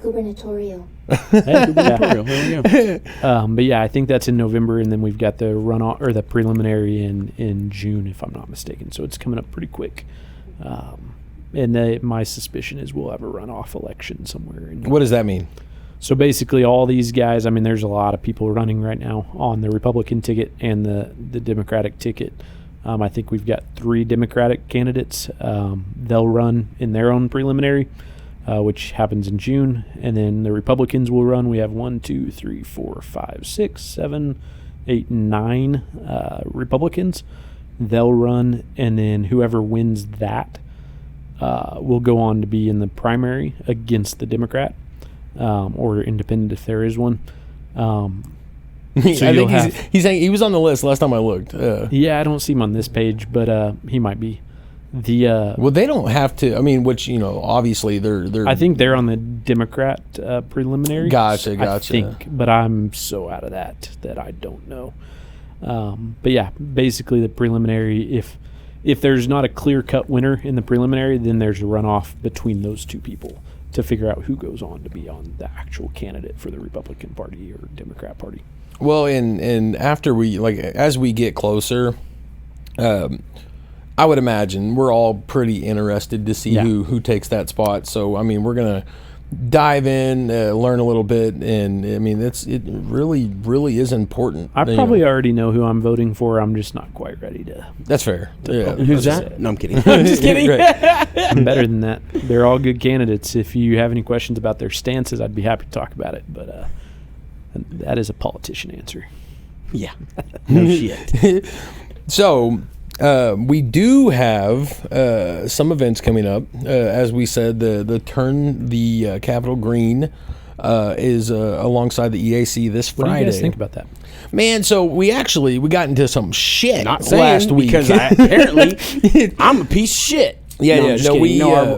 Gubernatorial. Gubernatorial. There we go. But yeah, I think that's in November, and then we've got the runoff or the preliminary in June, if I'm not mistaken. So it's coming up pretty quick. And my suspicion is we'll have a runoff election somewhere. What does that mean? So basically, all these guys. I mean, there's a lot of people running right now on the Republican ticket and the Democratic ticket. I think we've got 3 Democratic candidates. They'll run in their own preliminary, which happens in June, and then the Republicans will run. We have 1, 2, 3, 4, 5, 6, 7, 8, 9 Republicans. They'll run, and then whoever wins that will go on to be in the primary against the Democrat or independent if there is one. I think he's saying he was on the list last time I looked. Yeah, I don't see him on this page, but he might be. Well, they don't have to. I mean, which obviously they're. I think they're on the Democrat preliminary. Gotcha. I think, but I'm so out of that I don't know. But yeah, basically the preliminary. If there's not a clear-cut winner in the preliminary, then there's a runoff between those 2 people to figure out who goes on to be on the actual candidate for the Republican Party or Democrat Party. Well, and after as we get closer, I would imagine we're all pretty interested to see who takes that spot. So, I mean, we're going to dive in, learn a little bit, and, I mean, it really, really is important. I probably already know who I'm voting for. I'm just not quite ready to. That's fair. Who's that? No, I'm kidding. I'm just kidding. I'm better than that. They're all good candidates. If you have any questions about their stances, I'd be happy to talk about it. But that is a politician answer. Yeah. No shit. So we do have some events coming up. As we said, the Turn the Capitol Green is alongside the EAC this Friday. What do you guys think about that? Man, so we got into some shit last week because apparently I'm a piece of shit. Yeah,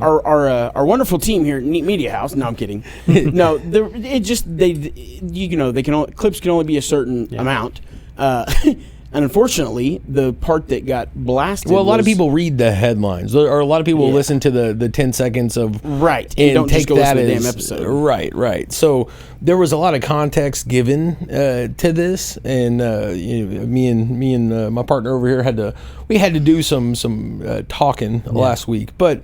our wonderful team here at Neat Media House. No, I'm kidding. No, clips can only be a certain amount. And unfortunately, the part that got blasted. Well, a lot of people read the headlines, or a lot of people listen to the 10 seconds of and don't take just go that listen to the damn episode. Right. So there was a lot of context given to this, and me and my partner over here had to do some talking last week, but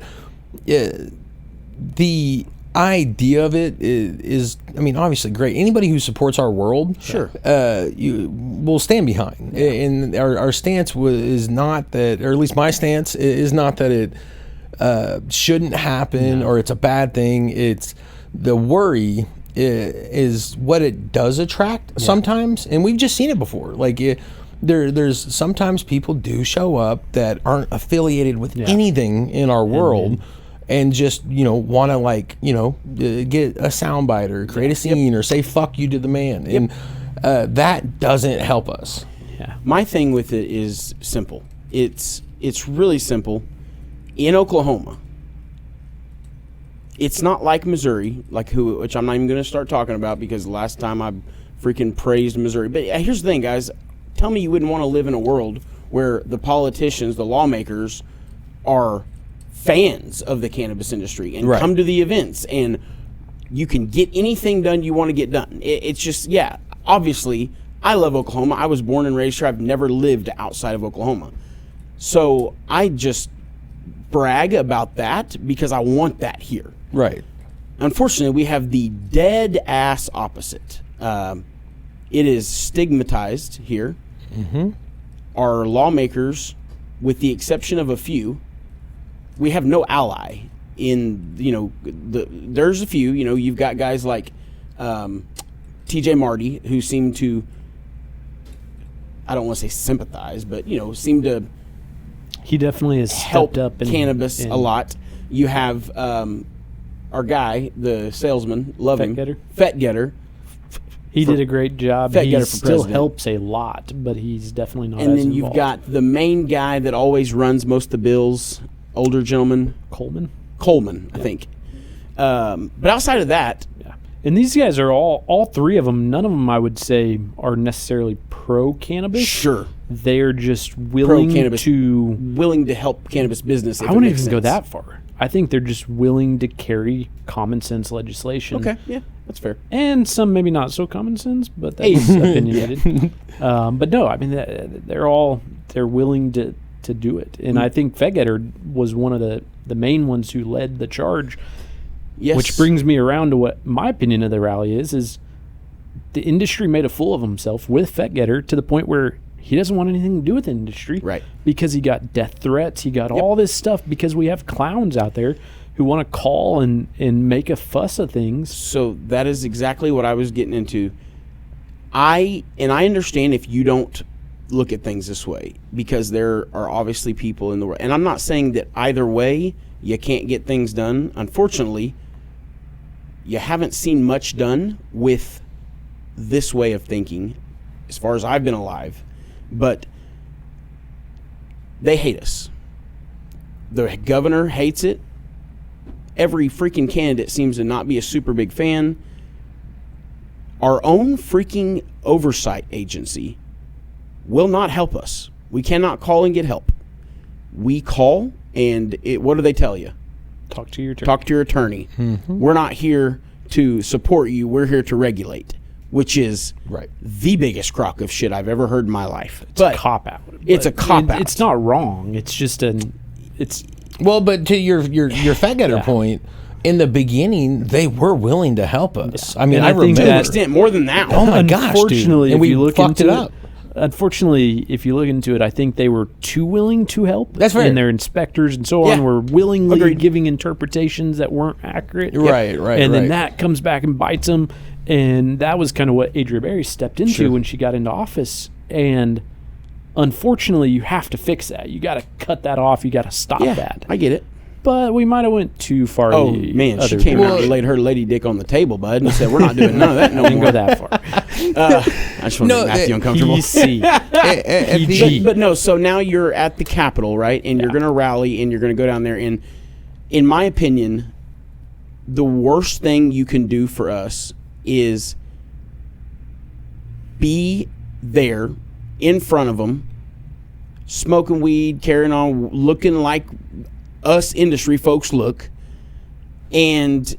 the idea of it is I mean, obviously great. Anybody who supports our world, you will stand behind. And our stance is not that, or at least my stance is not that it shouldn't happen or it's a bad thing. It's the worry is what it does attract sometimes, and we've just seen it before. Like there's sometimes people do show up that aren't affiliated with anything in our world. And just, want to, get a soundbite or create a scene or say fuck you to the man. And that doesn't help us. Yeah. My thing with it is simple. It's really simple. In Oklahoma, it's not like Missouri, which I'm not even going to start talking about because last time I freaking praised Missouri. But here's the thing, guys. Tell me you wouldn't want to live in a world where the politicians, the lawmakers, are fans of the cannabis industry and come to the events and you can get anything done you want to get done. It's just, obviously, I love Oklahoma. I was born and raised here. I've never lived outside of Oklahoma. So I just brag about that because I want that here. Right. Unfortunately, we have the dead ass opposite. It is stigmatized here. Mm-hmm. Our lawmakers, with the exception of a few, we have no ally in, there's a few, you've got guys like TJ Marty who seem to, I don't want to say sympathize, but, seem to he definitely has help stepped up cannabis a lot. You have our guy, the salesman, love him. Fet Getter. He did a great job. Fet Getter he for still president. Helps a lot, but he's definitely not And as then involved. you've got the main guy that always runs most of the bills, older gentleman. Coleman, I think. But outside of that... Yeah. And these guys are all three of them, none of them I would say are necessarily pro-cannabis. Sure. They're just willing to help cannabis business. I wouldn't even go that far. I think they're just willing to carry common sense legislation. Okay, yeah, that's fair. And some maybe not so common sense, but that's opinionated. But no, I mean they're willing to do it, and I think Fedgetter was one of the main ones who led the charge. Yes. Which brings me around to what my opinion of the rally is the industry made a fool of himself with Fedgetter to the point where He doesn't want anything to do with the industry. Right. Because he got death threats. He got all this stuff because we have clowns out there who want to call and make a fuss of things. So that is exactly what I was getting into. I understand if you don't look at things this way, because there are obviously people in the world. And I'm not saying that either way you can't get things done. Unfortunately, you haven't seen much done with this way of thinking as far as I've been alive. But they hate us. The governor hates it. Every freaking candidate seems to not be a super big fan. Our own freaking oversight agency will not help us. We cannot call and get help. We call, and what do they tell you? Talk to your attorney. Talk to your attorney. Mm-hmm. We're not here to support you. We're here to regulate, which is the biggest crock of shit I've ever heard in my life. It's a cop-out. It's a cop-out. It's not wrong. It's just Well, but to your fat getter point, in the beginning, they were willing to help us. I mean, And I I think remember. to an extent more than that. Oh my gosh, dude. Unfortunately, And if we you look fucked into it up. Unfortunately, if you look into it, I think they were too willing to help. That's fair. And their inspectors and so on Yeah. were willingly Agreed. giving interpretations that weren't accurate. Right. And then that comes back and bites them. And that was kind of what Adria Berry stepped into Sure. when she got into office. And unfortunately, you have to fix that. You got to cut that off. You got to stop that. I get it. But we might have went too far. Oh, the man, she other came out direction. and laid her lady dick on the table, bud, and said, we're not doing none of that no Didn't more. go that far. I just want to No, make Matthew uncomfortable. PC. PG. But no, so now you're at the Capitol, right? And you're going to rally and you're going to go down there. And in my opinion, the worst thing you can do for us is be there in front of them, smoking weed, carrying on, looking like us industry folks look. And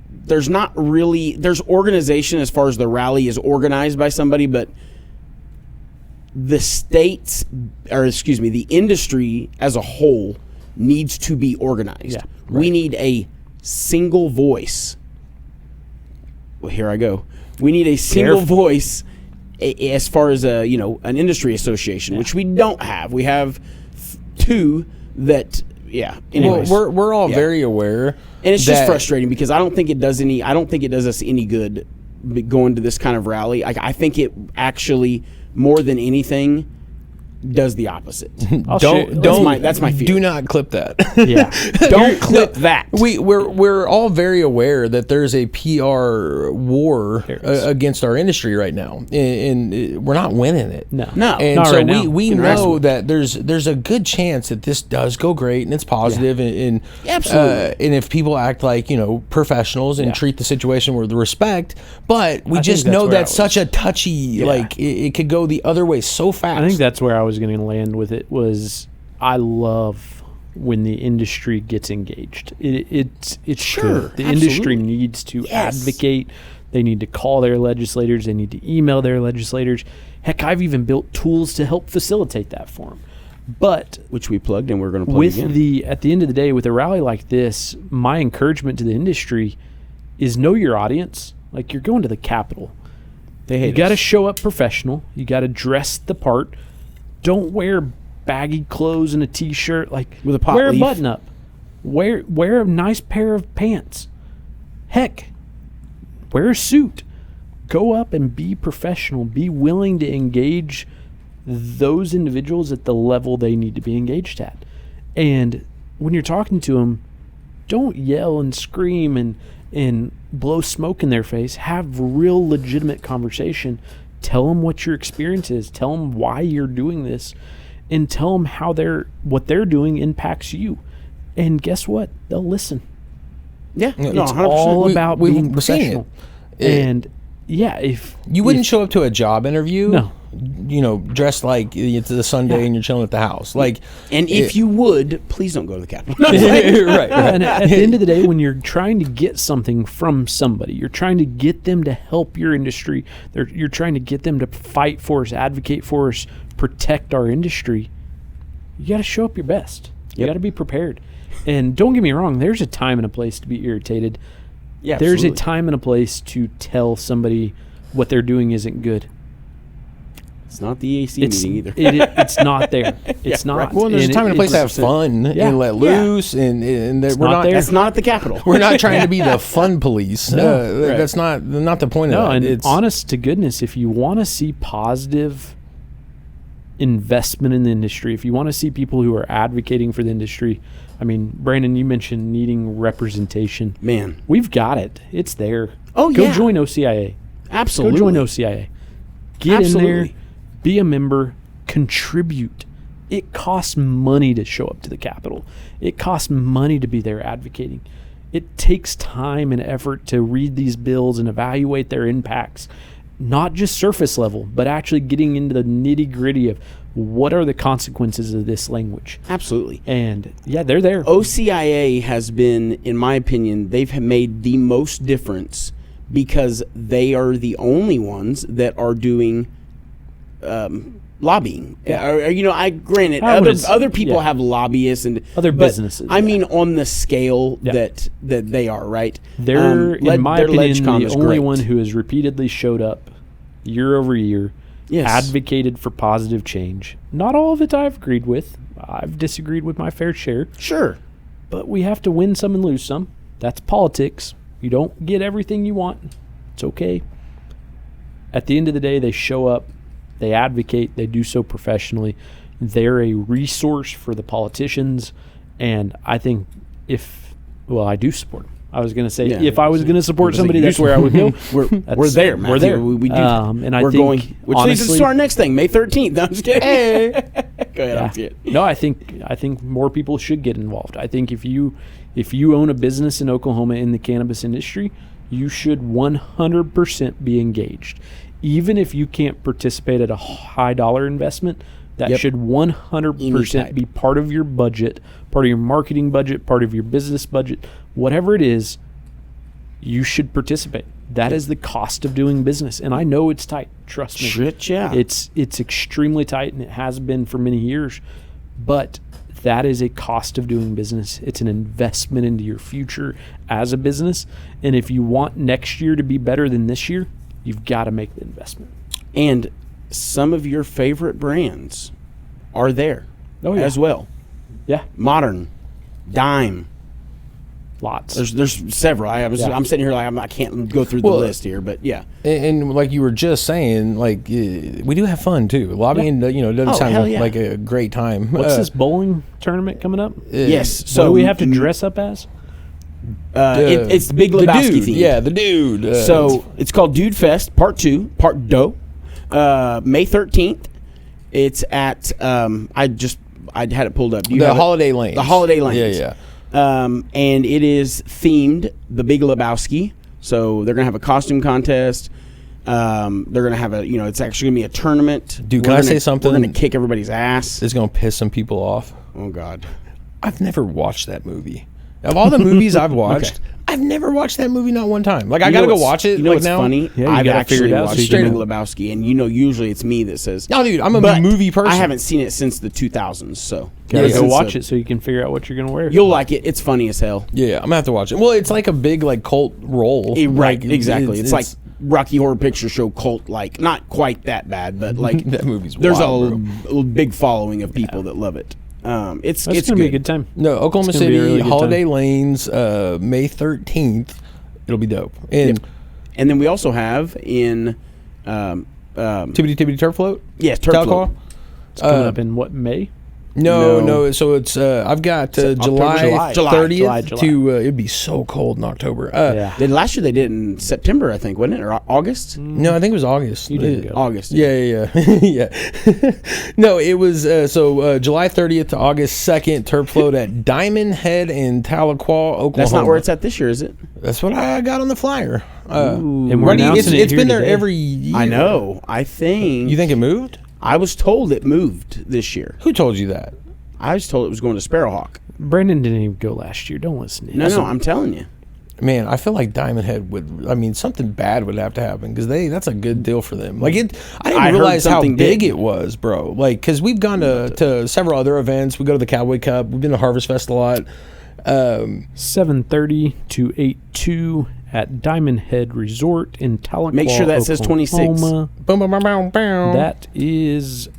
there's not really, there's organization as far as the rally is organized by somebody, but the the industry as a whole needs to be organized. Yeah, We need a single voice. Well, here I go. We need a single voice as far as an industry association, which we don't have. We have two that, anyways. Well, we're all very aware, And it's just that- frustrating because I don't think it does us any good going to this kind of rally. I think it actually, more than anything, does the opposite. That's my fear. Do not clip that. Yeah. Don't clip that. We're all very aware that there's a PR war against our industry right now, and we're not winning it. No. And Not so right now. we In know wrestling. that there's a good chance that this does go great and it's positive, and Absolutely. and if people act like professionals and treat the situation with respect, but we I just think that's know where I that's was. such a touchy it could go the other way so fast. I think that's where I was going to land with it. Was I love when the industry gets engaged. It's Sure, good. The industry absolutely. needs to Yes. advocate. They need to call their legislators. They need to email their legislators. Heck, I've even built tools to help facilitate that for them. But Which we plugged and we're going to plug with again. at the end of the day, with a rally like this, my encouragement to the industry is know your audience. Like, you're going to the Capitol. They hate You got to us. show up professional. You got to dress the part. Don't wear baggy clothes and a t-shirt. Like, With a pot wear leaf. a button up. Wear a nice pair of pants. Heck, wear a suit. Go up and be professional. Be willing to engage those individuals at the level they need to be engaged at. And when you're talking to them, don't yell and scream and blow smoke in their face. Have real legitimate conversation. Tell them what your experience is. Tell them why you're doing this, and tell them how what they're doing impacts you. And guess what? They'll listen. Yeah, no, It's 100%. all about we being were saying professional. it. And yeah, if You wouldn't show up to a job interview, No. Dressed like it's a Sunday and you're chilling at the house. Like, And if you would, please don't go to the Capitol. right. And at the end of the day, when you're trying to get something from somebody, you're trying to get them to help your industry. You're trying to get them to fight for us, advocate for us, protect our industry. You got to show up your best. You got to be prepared. And don't get me wrong, there's a time and a place to be irritated. Yeah, There's absolutely. a time and a place to tell somebody what they're doing isn't good. It's not the EAC meeting either. It's not there. It's not. right. Well, there's a time and a place to have 100%. fun and let loose, and we're not not there. That's not at the Capitol. we're not trying to be the fun police. Right. That's not the point No, of that. and It's honest to goodness, if you want to see positive investment in the industry, if you want to see people who are advocating for the industry, I mean, Brandon, you mentioned needing representation. Man. We've got it. It's there. Oh, Go yeah. join OCIA. Absolutely. Go join OCIA. Get in Absolutely. there, be a member, contribute. It costs money to show up to the Capitol. It costs money to be there advocating. It takes time and effort to read these bills and evaluate their impacts, not just surface level, but actually getting into the nitty gritty of what are the consequences of this language. Absolutely. And yeah, they're there. OCIA has been, in my opinion, they've made the most difference because they are the only ones that are doing lobbying. I granted other people have lobbyists and Other but businesses, I mean, on the scale Yeah. that they are, right? They're, in my their opinion, LegCom the is only great. one who has repeatedly showed up year over year, Yes. advocated for positive change. Not all of it I've agreed with. I've disagreed with my fair share. Sure. But we have to win some and lose some. That's politics. You don't get everything you want. It's okay. At the end of the day, they show up, they advocate, they do so professionally. They're a resource for the politicians. And I think I do support them. I was going to say, Yeah. if I was going to support like, somebody, you that's where I would go. We're there, Matthew. We're there. We do that. And I We're think, going, which leads us honestly, to our next thing, May 13th. No, I'm just kidding. Go ahead. I'm kidding. No, I think more people should get involved. I think if you own a business in Oklahoma in the cannabis industry, you should 100% be engaged. Even if you can't participate at a high dollar investment, that Yep. should 100% be part of your budget, part of your marketing budget, part of your business budget, whatever it is. You should participate. That is the cost of doing business, and I know it's tight. Trust me. Shit, yeah. It's extremely tight, and it has been for many years. But that is a cost of doing business. It's an investment into your future as a business, and if you want next year to be better than this year, you've got to make the investment. And some of your favorite brands are there as well. Yeah, Modern, Dime. lots. There's several. I'm sitting here like I can't go through the list here, but yeah. and like you were just saying, like we do have fun too. Lobbying, doesn't Oh, sound hell yeah. like a great time. What's this bowling tournament coming up? Yes. So So what do we have to dress up as? it's the Big the Lebowski dude, theme. yeah, the dude. So it's called Dude Fest Part 2, Part Doe. May 13th. It's at I had it pulled up. Do you the have it? Holiday Lanes. The Holiday Lanes. Yeah. And it is themed the Big Lebowski. So they're gonna have a costume contest. They're gonna have it's actually gonna be a tournament. Dude, can I say something? We're gonna kick everybody's ass. It's gonna piss some people off. Oh God. I've never watched that movie. Of all the movies I've watched, I've never watched that movie not one time. Like I gotta go watch it. You know like what's now. funny? Yeah, you I've gotta figure actually it out watched so you The can- Big Lebowski, and usually it's me that says. No, dude, I'm a But movie person. I haven't seen it since the 2000s, so Gotta go Since watch the- it so you can figure out what you're gonna wear. You'll like it. It's funny as hell. Yeah, I'm gonna have to watch it. Well, it's like a big like cult role. Right, Like, exactly. It's like Rocky Horror Picture Show cult, like not quite that bad, but like that movie's there's wild, a big following of people that love it. It's That's it's gonna good. be a good time. No, Oklahoma It's gonna be a City, really good Holiday time. Lanes, May 13th. It'll be dope. And And then we also have in Tibbity Turf Float. yes, Turf Talcott? Float. It's coming up in what, May? No. So it's I've got July July. 30th to. It'd be so cold in October. Then last year they did it in September, I think, wasn't it, or August? No, I think it was August. You didn't go. August. Yeah. No, it was July 30th to August 2nd. Turf Float at Diamond Head in Tahlequah, Oklahoma. That's not where it's at this year, is it? That's what I got on the flyer. And we're Randy, announcing it it's here been there today. every year. I know. I think. You think it moved? I was told it moved this year. Who told you that? I was told it was going to Sparrowhawk. Brandon didn't even go last year. Don't listen to him. No, I'm telling you. Man, I feel like Diamond Head would. I mean, something bad would have to happen because that's a good deal for them. Like it, I didn't I heard realize how something big big. it was, bro. Like because we've gone to several other events. We go to the Cowboy Cup. We've been to Harvest Fest a lot. 7:30 to 8:2 at Diamond Head Resort in Tahlequah, Make sure that says 26. Oklahoma. Boom, boom, boom, boom, boom. That is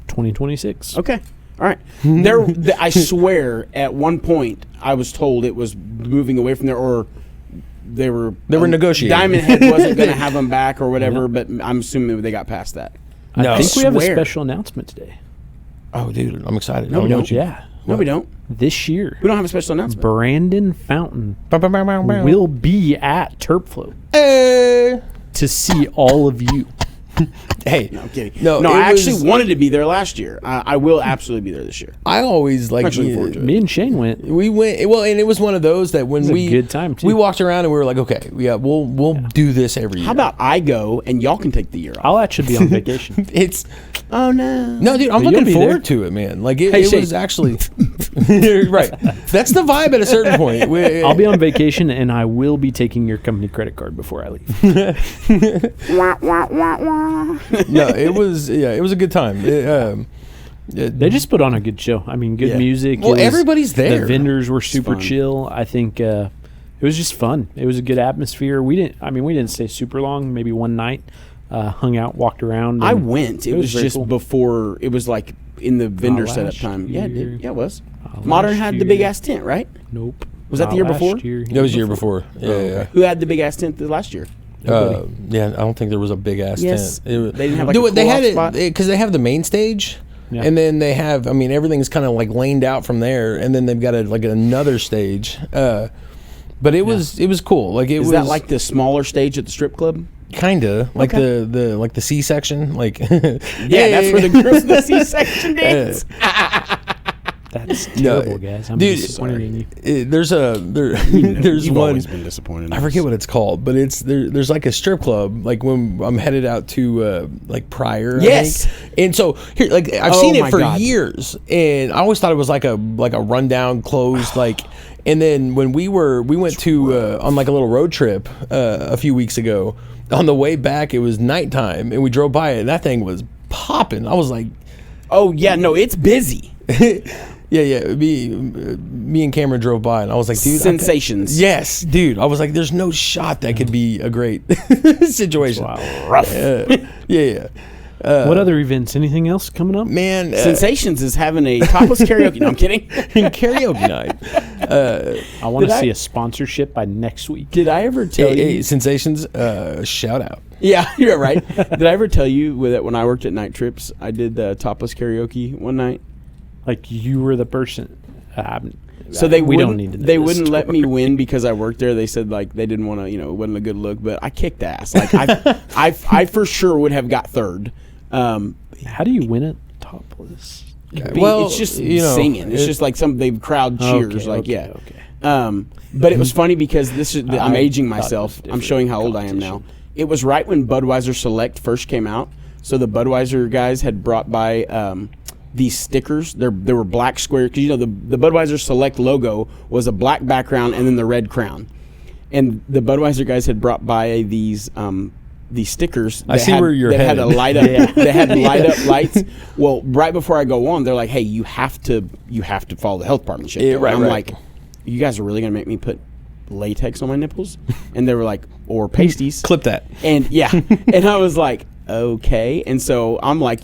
2026. Okay. All right. I swear, at one point, I was told it was moving away from there, or they were negotiating. Diamond Head wasn't going to have them back or whatever, but I'm assuming they got past that. No. I think we have a Swear. special announcement today. Oh, dude, I'm excited. No, we don't. Yeah. No, we don't. This year, We don't have a special announcement. Brandon Fountain Bow, bow, bow, bow, bow. will be at Terp Float Hey. to see all of you. Hey, I'm kidding. No, No, it I actually was- wanted to be there last year. I will absolutely be there this year. I always like Actually looking forward to it. Me and Shane went. We went well, and it was one of those that when was a we good time, too. we walked around and we were like, okay, yeah, we'll do this every year. How about I go and y'all can take the year off? I'll actually be on vacation. it's Oh no. no, dude, I'm But you'll looking be forward there. to it, man. Like it, Hey, it Shane. was actually right. That's the vibe at a certain point. I'll be on vacation, and I will be taking your company credit card before I leave. No, it was it was a good time. They just put on a good show. I mean, good Yeah. music. Well, It was- everybody's there. The vendors were super fun. chill. I think it was just fun. It was a good atmosphere. We didn't stay super long. Maybe one night. Hung out, walked around. I and went. It It was was very just cool. before. It was like in the vendor last setup time. Yeah, it year. did. Yeah, it was. last Modern had the big year. ass tent, right? Nope. Was that the Not year before? last year. That was the year before. Yeah. Who had the big ass tent the last year? Yeah, I don't think there was a big ass Yes. tent. It was, They didn't have like do a it. They cool-off had spot? it because they have the main stage, Yeah. and then they have. I mean, everything's kind of like laned out from there, and then they've got another stage. But it was cool. Like it Is was that like the smaller stage at the strip club? kinda like Okay. the C section. Like Yeah, that's where the girls in the C-section dance. That's No, terrible, guys. I'm dude, disappointed in you. there's You've one. always been disappointed. I forget what it's called, but there's like a strip club. Like when I'm headed out to like Pryor. Yes. I think. And so here, like I've Oh seen it my for God. years, and I always thought it was like a rundown, closed like. And then when we went to on like a little road trip a few weeks ago. On the way back, it was nighttime, and we drove by it, and that thing was popping. I was like, Oh yeah, no, it's busy. yeah. Me and Cameron drove by, and I was like, dude, Sensations. yes, dude. I was like, there's no shot that could be a great situation. Wow. Rough. Yeah. What other events? Anything else coming up? Man, Sensations is having a topless karaoke. No, I'm kidding. karaoke night. I want Did to see I- a sponsorship by next week. Did I ever tell you? Hey, Sensations, shout out. Yeah, you're right. Did I ever tell you that when I worked at Night Trips, I did topless karaoke one night? Like you were the person. So they we wouldn't, don't need to know they this wouldn't let me story. win because I worked there. They said like they didn't want to, it wasn't a good look, but I kicked ass. Like I for sure would have got third. How do you win it topless? Well, it's just it- singing. It's just like the crowd cheers. Okay. But it was funny because I'm I aging thought it was myself. I'm different showing how old I am now. competition. It was right when Budweiser Select first came out. So the Budweiser guys had brought by these stickers. They were black square because the Budweiser Select logo was a black background and then the red crown. And the Budweiser guys had brought by these stickers. I see where you're that had a headed. light up. They had light up lights. Well, right before I go on, they're like, "Hey, you have to follow the health department shit." Yeah, right, I'm right. like, "You guys are really gonna make me put latex on my nipples?" And they were like, "Or pasties." Clip that. And yeah, and I was like, "Okay." And so I'm like,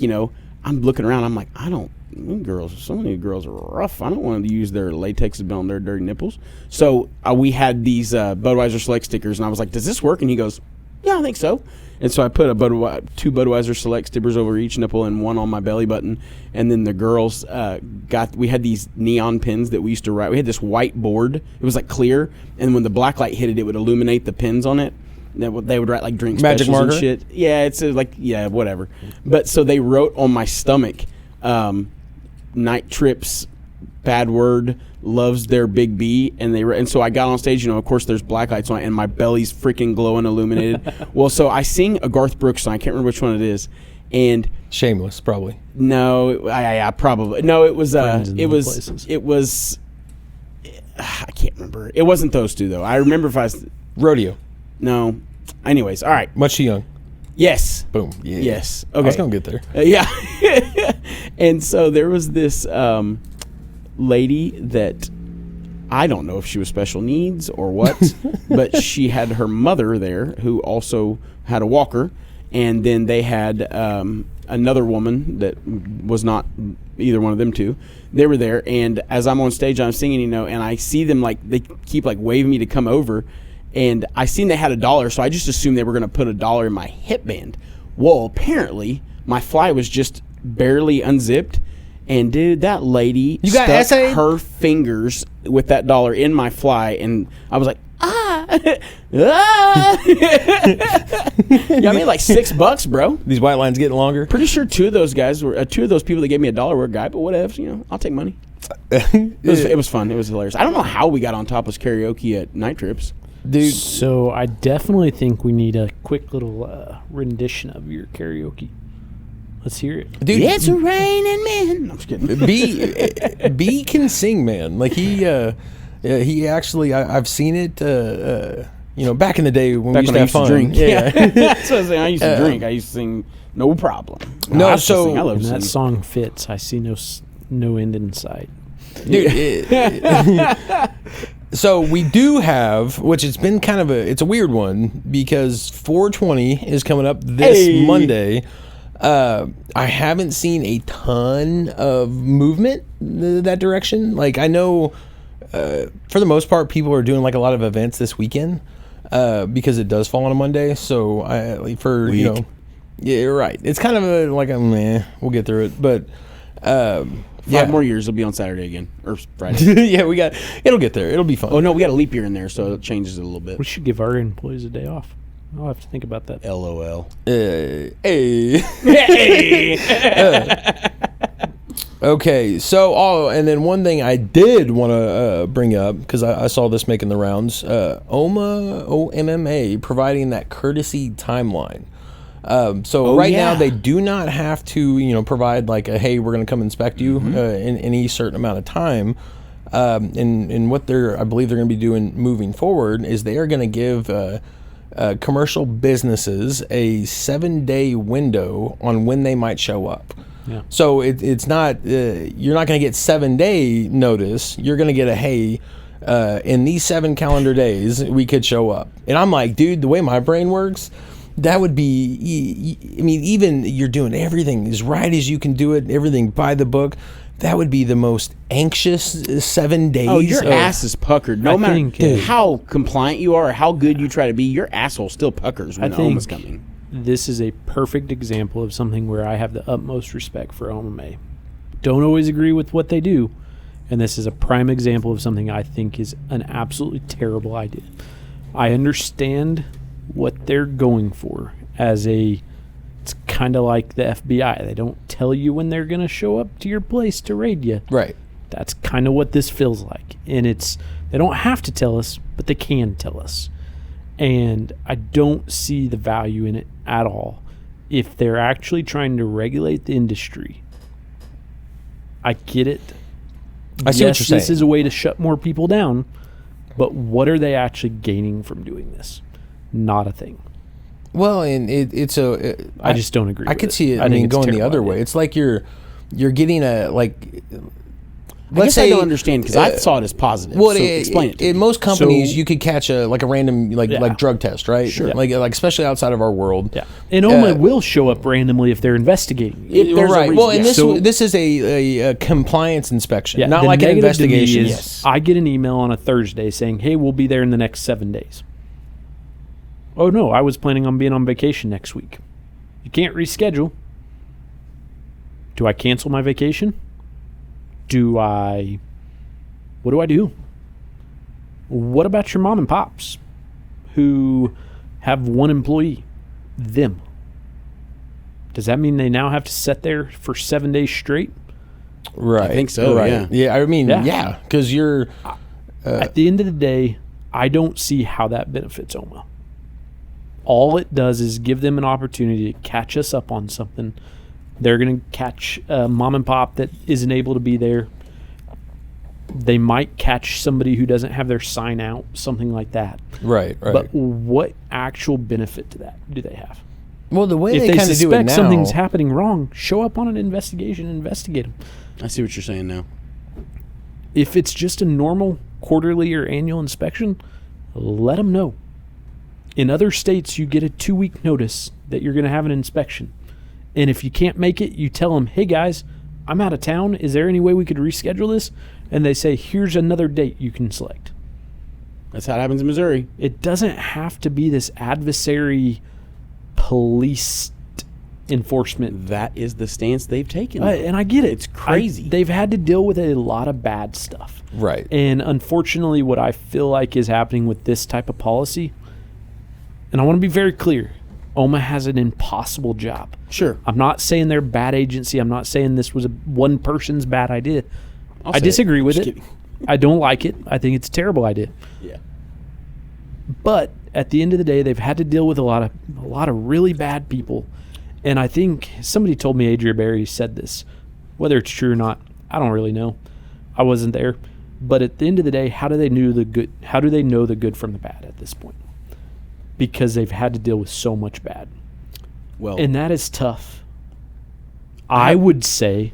I'm looking around. I'm like, some of these girls are rough. I don't want to use their latex on their dirty nipples. So we had these Budweiser Select stickers, and I was like, "Does this work?" And he goes, "Yeah, I think so." And so I put two Budweiser Select stickers over each nipple and one on my belly button. And then the girls we had these neon pins that we used to write. We had this white board. It was like clear, and when the black light hit it, it would illuminate the pins on it. They would write like drink Magic specials and marker? shit. Yeah, it's whatever. But so they wrote on my stomach, Night Trips, bad word, loves their big B, and so I got on stage. Of course, there's black lights on, and my belly's freaking glowing, illuminated. Well, so I sing a Garth Brooks song. I can't remember which one it is, and Shameless, probably. no, I probably no. It was Friends in it Low was Places. it was. I can't remember. It wasn't those two though. I remember if I was Rodeo. no. Anyways, all right. Much too young. Yes. Boom. Yeah. Yes. I was Okay. gonna get there. Yeah. And so there was this lady that I don't know if she was special needs or what, but she had her mother there who also had a walker, and then they had another woman that was not either one of them two. They were there, and as I'm on stage, I'm singing, and I see them they keep waving me to come over, and I seen they had $1, so I just assumed they were going to put $1 in my hip band. Well, apparently my fly was just barely unzipped. And dude, that lady stuck her fingers with that $1 in my fly, and I was like, ah. Yeah, I made like $6, bro. These white lines getting longer. Pretty sure two of those people that gave me $1 were a guy, but whatever, I'll take money. It was fun. It was hilarious. I don't know how we got on Topless Karaoke at Night Trips. Dude. So I definitely think we need a quick little rendition of your karaoke. Let's hear it. Dude, it's raining men. No, I'm just kidding. B can sing, man. Like he actually, I've seen it. Back in the day when we used to have fun. Drink. Yeah, that's what I was saying. I used to drink. I used to sing. No problem. I love and that song fits. I see no end in sight. Dude, so we do have, which it's been kind of it's a weird one because 420 is coming up this Monday. I haven't seen a ton of movement that direction. Like I know, for the most part, people are doing a lot of events this weekend because it does fall on a Monday. So yeah, you're right. It's kind of we'll get through it. But 5 more years, it'll be on Saturday again or Friday. Yeah, it'll get there. It'll be fun. Oh no, we got a leap year in there, so it changes it a little bit. We should give our employees a day off. I'll have to think about that. LOL. Okay, so and then one thing I did want to bring up because I saw this making the rounds. OMMA providing that courtesy timeline. Now they do not have to provide hey, we're going to come inspect you in any certain amount of time. And what I believe they're going to be doing moving forward is they are going to give commercial businesses a 7-day window on when they might show up. Yeah. So it's not you're not going to get 7-day notice. You're going to get in these 7 calendar days we could show up. And I'm like, dude, the way my brain works, that would be. I mean, even you're doing everything as right as you can do it, everything by the book. That would be the most anxious 7 days. Oh, your ass is puckered. No matter how compliant you are or how good you try to be, your asshole still puckers when OMMA's coming. This is a perfect example of something where I have the utmost respect for OMMA. Don't always agree with what they do, and this is a prime example of something I think is an absolutely terrible idea. I understand what they're going for it's kind of like the FBI. They don't tell you when they're going to show up to your place to raid you. Right. That's kind of what this feels like. And they don't have to tell us, but they can tell us. And I don't see the value in it at all. If they're actually trying to regulate the industry, I get it. I see what you're saying. This is a way to shut more people down, but what are they actually gaining from doing this? Not a thing. Well, and I just don't agree. I could see it. I mean, going the other way. It's like you're getting Let's say I don't understand because I saw it as positive. Well, so explain it. To in me. most companies, you could catch a random drug test, right? Sure. Like especially outside of our world. Yeah. And OMMA will show up randomly if they're investigating. Right. Well, and this is a compliance inspection, not like an investigation. Yes. I get an email on a Thursday saying, "Hey, we'll be there in the next 7 days." Oh no, I was planning on being on vacation next week. You can't reschedule. Do I cancel my vacation? What do I do? What about your mom and pops who have one employee? Them. Does that mean they now have to sit there for 7 days straight? Right. I think so, right. Yeah, I mean, yeah, because you're... at the end of the day, I don't see how that benefits OMMA. All it does is give them an opportunity to catch us up on something. They're going to catch mom and pop that isn't able to be there. They might catch somebody who doesn't have their sign out, something like that. Right. But what actual benefit to that do they have? Well, the way if they kind of do it suspect now, something's happening wrong, show up on an investigation and investigate them. I see what you're saying now. If it's just a normal quarterly or annual inspection, let them know. In other states, you get a 2-week notice that you're going to have an inspection. And if you can't make it, you tell them, hey guys, I'm out of town. Is there any way we could reschedule this? And they say, here's another date you can select. That's how it happens in Missouri. It doesn't have to be this adversary police enforcement. That is the stance they've taken. And I get it. It's crazy. They've had to deal with a lot of bad stuff. Right. And unfortunately, what I feel like is happening with this type of policy, and I want to be very clear, OMMA has an impossible job. Sure. I'm not saying they're a bad agency. I'm not saying this was one person's bad idea. I say disagree it. with Just it. kidding. I don't like it. I think it's a terrible idea. Yeah. But at the end of the day, they've had to deal with a lot of really bad people. And I think somebody told me Adria Berry said this. Whether it's true or not, I don't really know. I wasn't there. But at the end of the day, how do they know the good? How do they know the good from the bad at this point? Because they've had to deal with so much bad. Well, And that is tough. I would say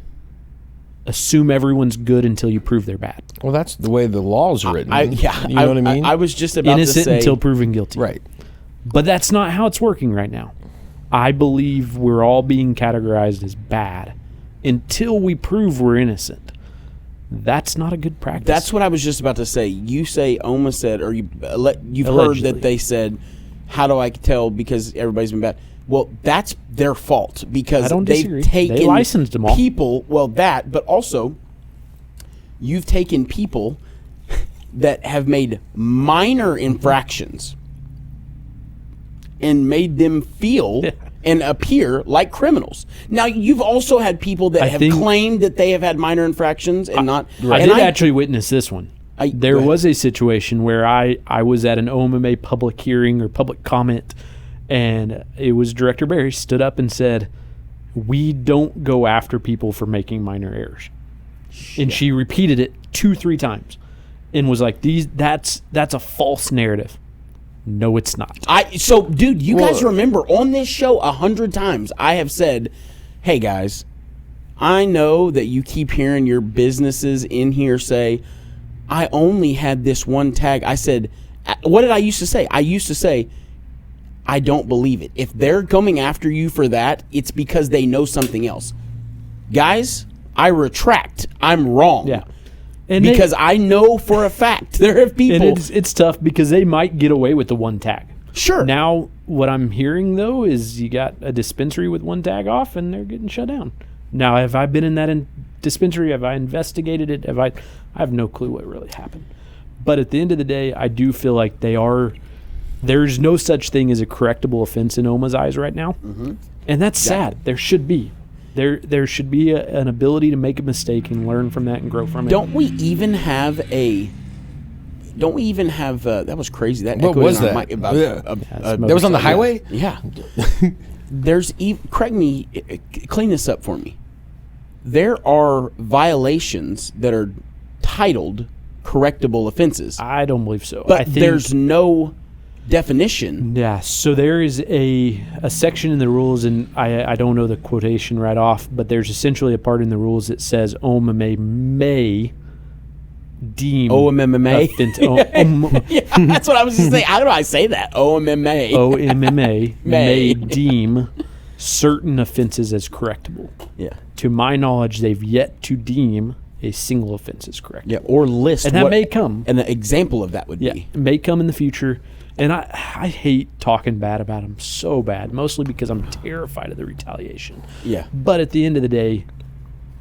assume everyone's good until you prove they're bad. Well, that's the way the law's written. you know what I mean? I was just about Innocent to say until proven guilty. Right. But that's not how it's working right now. I believe we're all being categorized as bad until we prove we're innocent. That's not a good practice. That's what I was just about to say. You say OMMA said, or you've heard Allegedly. that they said, how do I tell because everybody's been bad? Well, that's their fault because I don't they've disagree. taken They licensed them all. people. Well, that, but also you've taken people that have made minor infractions and made them feel and appear like criminals. Now, you've also had people that have claimed that they have had minor infractions and not. I and did actually witness this one. There go ahead. was a situation where I was at an OMMA public hearing or public comment, and it was Director Berry stood up and said, we don't go after people for making minor errors. And she repeated it 2-3 times and was like, that's a false narrative. No, it's not. Dude, you guys remember on this show 100 times I have said, hey guys, I know that you keep hearing your businesses in here say, I only had this one tag. I said, what did I used to say? I used to say, I don't believe it. If they're coming after you for that, it's because they know something else. Guys, I retract. I'm wrong. Yeah. And because I know for a fact there are people. And it's tough because they might get away with the one tag. Sure. Now, what I'm hearing, though, is you got a dispensary with one tag off and they're getting shut down. Now, have I been in that dispensary? Have I investigated it? I have no clue what really happened. But at the end of the day, I do feel like there's no such thing as a correctable offense in OMMA's eyes right now. Mm-hmm. And that's sad. There should be. There should be an ability to make a mistake and learn from that and grow from it. Don't we even have that was crazy. That What echoed was in our that? mic about, That was on the highway? Yeah. Correct me, clean this up for me. There are violations that are titled correctable offenses. I don't believe so. But I think there's no definition. Yeah, so there is a section in the rules, and I don't know the quotation right off, but there's essentially a part in the rules that says OMMA may deem OMMA? Yeah, that's what I was going to say. How do I say that? OMMA. OMMA may deem certain offenses as correctable. Yeah. To my knowledge, they've yet to deem a single offense as correctable. Yeah, or list. And that may come. An example of that would Yeah, be. it may come in the future. And I hate talking bad about them so bad, mostly because I'm terrified of the retaliation. Yeah. But at the end of the day,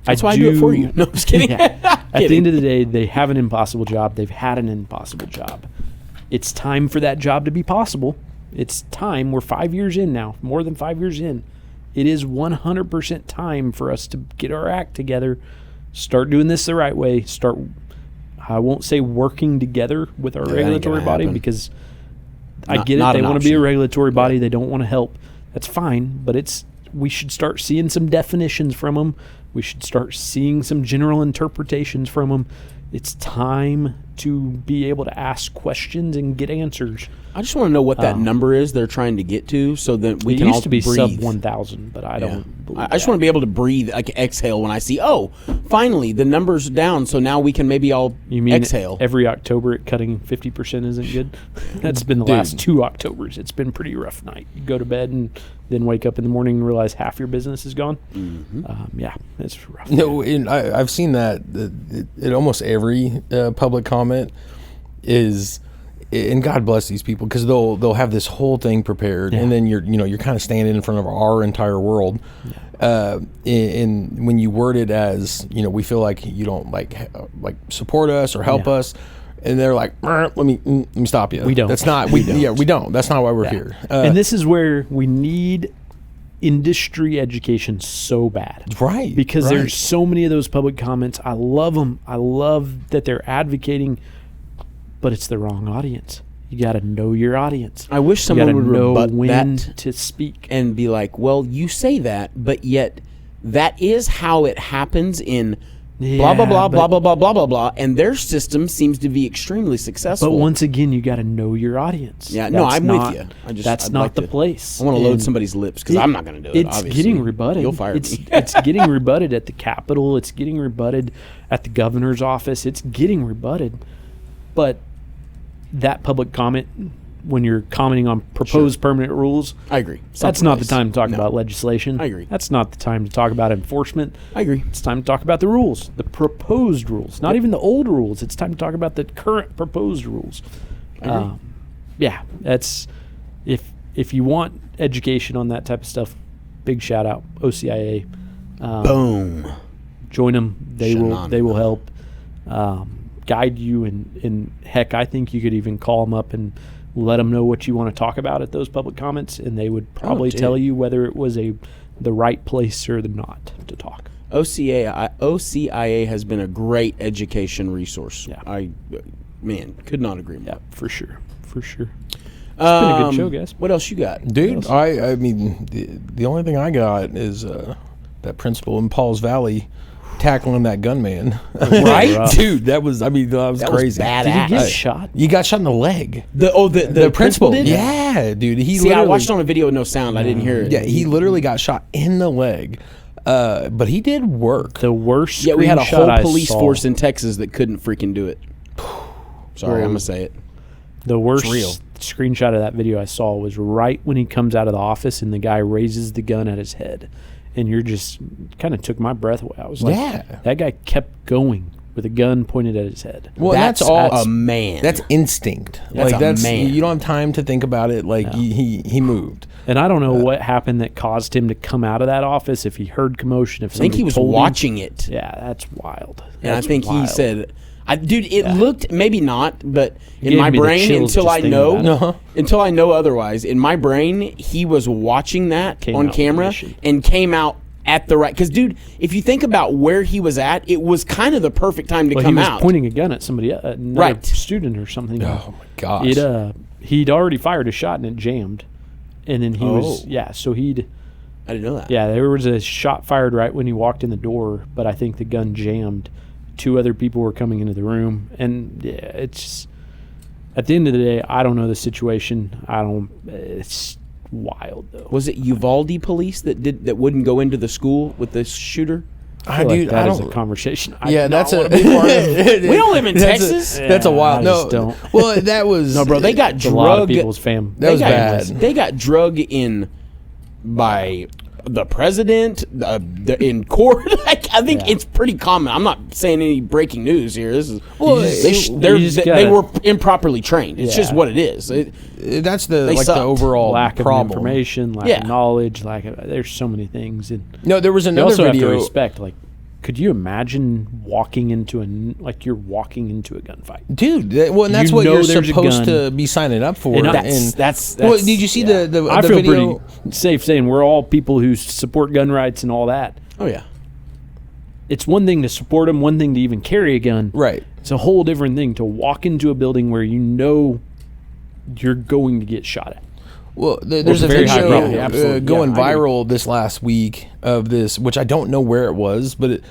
That's why I do it for you. No, I'm just kidding. Yeah. At the end of the day, they have an impossible job. They've had an impossible job. It's time for that job to be possible. It's time. We're 5 years in now, more than 5 years in. It is 100% time for us to get our act together, start doing this the right way, I won't say working together with our regulatory body because I get it. They want to be a regulatory body. They don't want to help. That's fine, but we should start seeing some definitions from them We should start seeing some general interpretations from them. It's time to be able to ask questions and get answers. I just want to know what that number is they're trying to get to, so that we can all used to be breathe. sub 1,000, but I don't believe I just want to be able to breathe, like exhale when I see, oh, finally the number's down, so now we can maybe all You mean exhale. every October it cutting 50% isn't good? That's been the last 2 Octobers. It's been a pretty rough night. You go to bed and then wake up in the morning and realize half your business is gone. Yeah, it's rough. No, and I've seen that in almost every public comment is, and God bless these people, because they'll have this whole thing prepared, and then you're kind of standing in front of our entire world. And when you word it as, we feel like you don't like support us or help us, and they're like, let me stop you. We don't. That's not we don't. That's not why we're here. And this is where we need industry education so bad, right? Because there's so many of those public comments. I love them. I love that they're advocating, but it's the wrong audience. You got to know your audience. I wish someone would know rebut when that to speak and be like, well, you say that, but yet that is how it happens in blah, blah, blah, blah, blah, blah, blah, blah, blah, and their system seems to be extremely successful. But once again, you got to know your audience. Yeah, no, I'm with you. That's not the place. I want to load somebody's lips, because I'm not going to do it, It's obviously. getting rebutted. You'll fire me. It's getting rebutted at the Capitol. It's getting rebutted at the governor's office. It's getting rebutted. But that public comment, when you're commenting on proposed permanent rules, I agree. That's not the time to talk about legislation. I agree. That's not the time to talk about enforcement. I agree. It's time to talk about the rules, the proposed rules, not even the old rules. It's time to talk about the current proposed rules. Yeah, that's if you want education on that type of stuff, big shout out OCIA. Boom. Join them. They Shenanigans. will help guide you, and heck, I think you could even call them up and let them know what you want to talk about at those public comments, and they would probably tell you whether it was the right place or the not to talk. OCIA has been a great education resource. Yeah. I could not agree more. Yeah, for sure. It's been a good show, guys. What else you got? Dude, I mean, the only thing I got is that principal in Paul's Valley tackling that gunman. Right? Dude, that was crazy. Was badass. Did he get shot? You got shot in the leg. The principal did? Yeah, dude. I watched on a video with no sound. I didn't hear it. Yeah, he literally got shot in the leg. But he did work. The worst. Yeah, we had a whole screenshot I police saw- force in Texas that couldn't freaking do it. Sorry, I'm going to say it. The worst real. screenshot of that video I saw was right when he comes out of the office and the guy raises the gun at his head. And you're just kind of took my breath away. I was like, that guy kept going with a gun pointed at his head. Well, that's a man. That's instinct. That's a man. You don't have time to think about it. Like he moved. And I don't know what happened that caused him to come out of that office. If he heard commotion, if I think he was watching it. Yeah, that's wild. And That's I think wild. he said, dude, it looked, maybe not, but in Gave my me the brain, chills until just I thinking know, about it. until I know otherwise, in my brain, he was watching that Came on out camera with a mission. and came out at the right. Because, dude, if you think about where he was at, it was kind of the perfect time to Well, come he was out. pointing a gun at somebody, another Right. student or something. Oh my gosh. He'd already fired a shot and it jammed. And then he was, so he'd, I didn't know that. yeah, there was a shot fired right when he walked in the door, but I think the gun jammed. 2 other people were coming into the room, and it's at the end of the day, I don't know the situation. It's wild though. Was it Uvalde police that wouldn't go into the school with the shooter? I feel like that is a conversation. Yeah, that's a. We don't live in Texas. That's a wild. I No, just don't. well, that was No, bro, they got It's a lot of drug. people's fam. That was got, bad. They got drug in by the president in court. Like, I think it's pretty common. I'm not saying any breaking news here. This is they were improperly trained. It's just what it is. That's the They the sucked. overall Lack of problem. information, lack of knowledge, there's so many things. And No, there was they another also video. have to respect. Like, could you imagine walking into you're walking into a gunfight? Dude, and that's You what know you're there's a supposed gun. to be signing up for. And that's well, did you see the I feel video? pretty safe saying we're all people who support gun rights and all that. Oh yeah. It's one thing to support them, one thing to even carry a gun. Right. It's a whole different thing to walk into a building where you know you're going to get shot at. Well, there's a very high video probability, absolutely. going Yeah, I agree. viral this last week of this, which I don't know where it was, but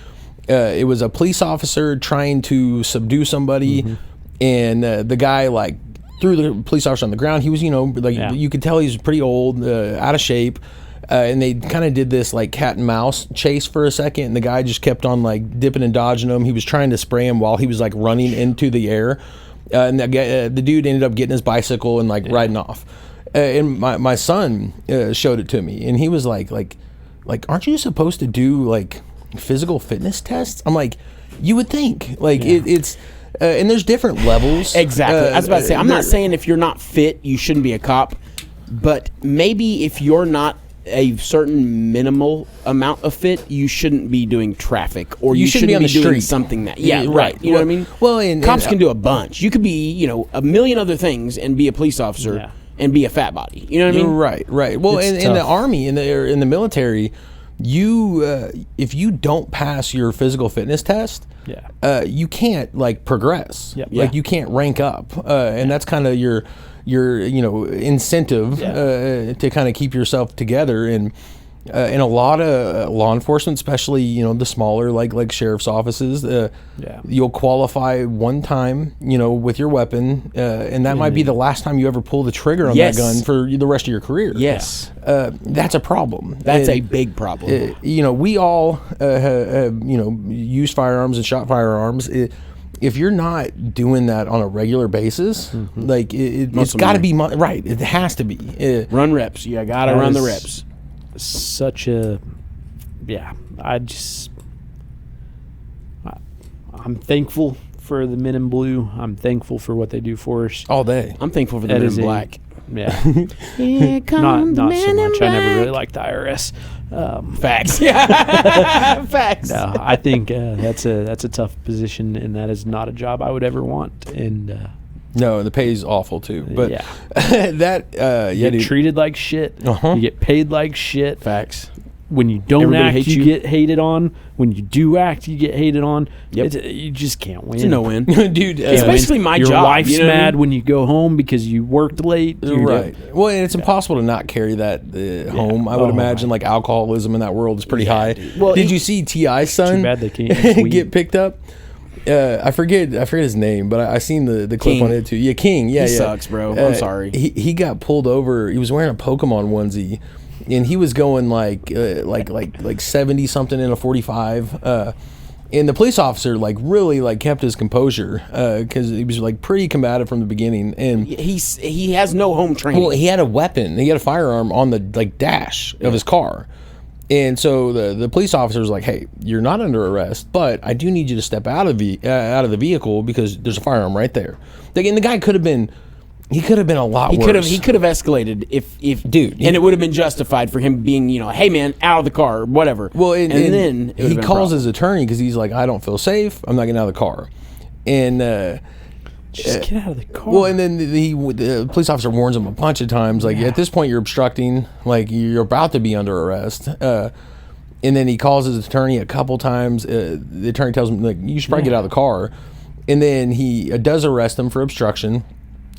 it was a police officer trying to subdue somebody, and the guy like threw the police officer on the ground. He was, you could tell he's pretty old, out of shape. And they kind of did this like cat and mouse chase for a second, and the guy just kept on like dipping and dodging him. He was trying to spray him while he was like running into the air, and the dude ended up getting his bicycle and like riding off. And my son showed it to me, and he was like, aren't you supposed to do like physical fitness tests? I'm like, you would think like it's. And there's different levels. Exactly. I was about to say, I'm not saying if you're not fit, you shouldn't be a cop, but maybe if you're not a certain minimal amount of fit, you shouldn't be doing traffic, or you shouldn't be on the doing street. Something that right. You know what I mean? Well, and cops can do a bunch. You could be a million other things and be a police officer and be a fat body. You know what I mean? Right. Well, in the army, in the military, if you don't pass your physical fitness test, you can't like progress. Like you can't rank up, and that's kind of your incentive to kind of keep yourself together. And in a lot of law enforcement, especially the smaller like sheriff's offices, you'll qualify one time with your weapon, and that might be the last time you ever pull the trigger on that gun for the rest of your career. That's a problem. That's a big problem. We all have used firearms and shot firearms. If you're not doing that on a regular basis, like it's got to be right. It has to be run reps. You got to run the reps. Such a I'm thankful for the men in blue. I'm thankful for what they do for us all day. I'm thankful for the men in black. Yeah. Here comes not the so men in much. black. I never really liked the IRS. Facts. Facts. No, I think that's a tough position, and that is not a job I would ever want. And no, the pay is awful too. But you get treated like shit. You get paid like shit. Facts. When you don't Everybody act, hates you you. get hated on. When you do act, you get hated on. You just can't win. It's a no-win. Dude. It's basically my Your job. Your wife's you know mad when you go home because you worked late. Right. Well, and it's impossible to not carry that home. I would imagine like alcoholism in that world is pretty high. Well, did you see T.I.'s son Too bad they can't get picked up? I forget his name, but I seen the clip King. on it too. Yeah, King. Yeah, He sucks, bro. I'm sorry. He got pulled over. He was wearing a Pokemon onesie, and he was going like 70 something in a 45. And the police officer like really like kept his composure because he was like pretty combative from the beginning. And he has no home training. well, he had a weapon. He had a firearm on the like dash of his car. And so the police officer was like, "Hey, you're not under arrest, but I do need you to step out of the vehicle because there's a firearm right there." Like, and the guy could have been a lot worse. He could have escalated if Dude, and it would have been justified for him being hey man, out of the car or whatever. Well, and then it would have he been a calls problem. his attorney because he's like, "I don't feel safe. I'm not getting out of the car." And Just get out of the car. well, and then the police officer warns him a bunch of times, like, at this point you're obstructing, like you're about to be under arrest. And then he calls his attorney a couple times. The attorney tells him, like, you should probably get out of the car. And then he does arrest him for obstruction.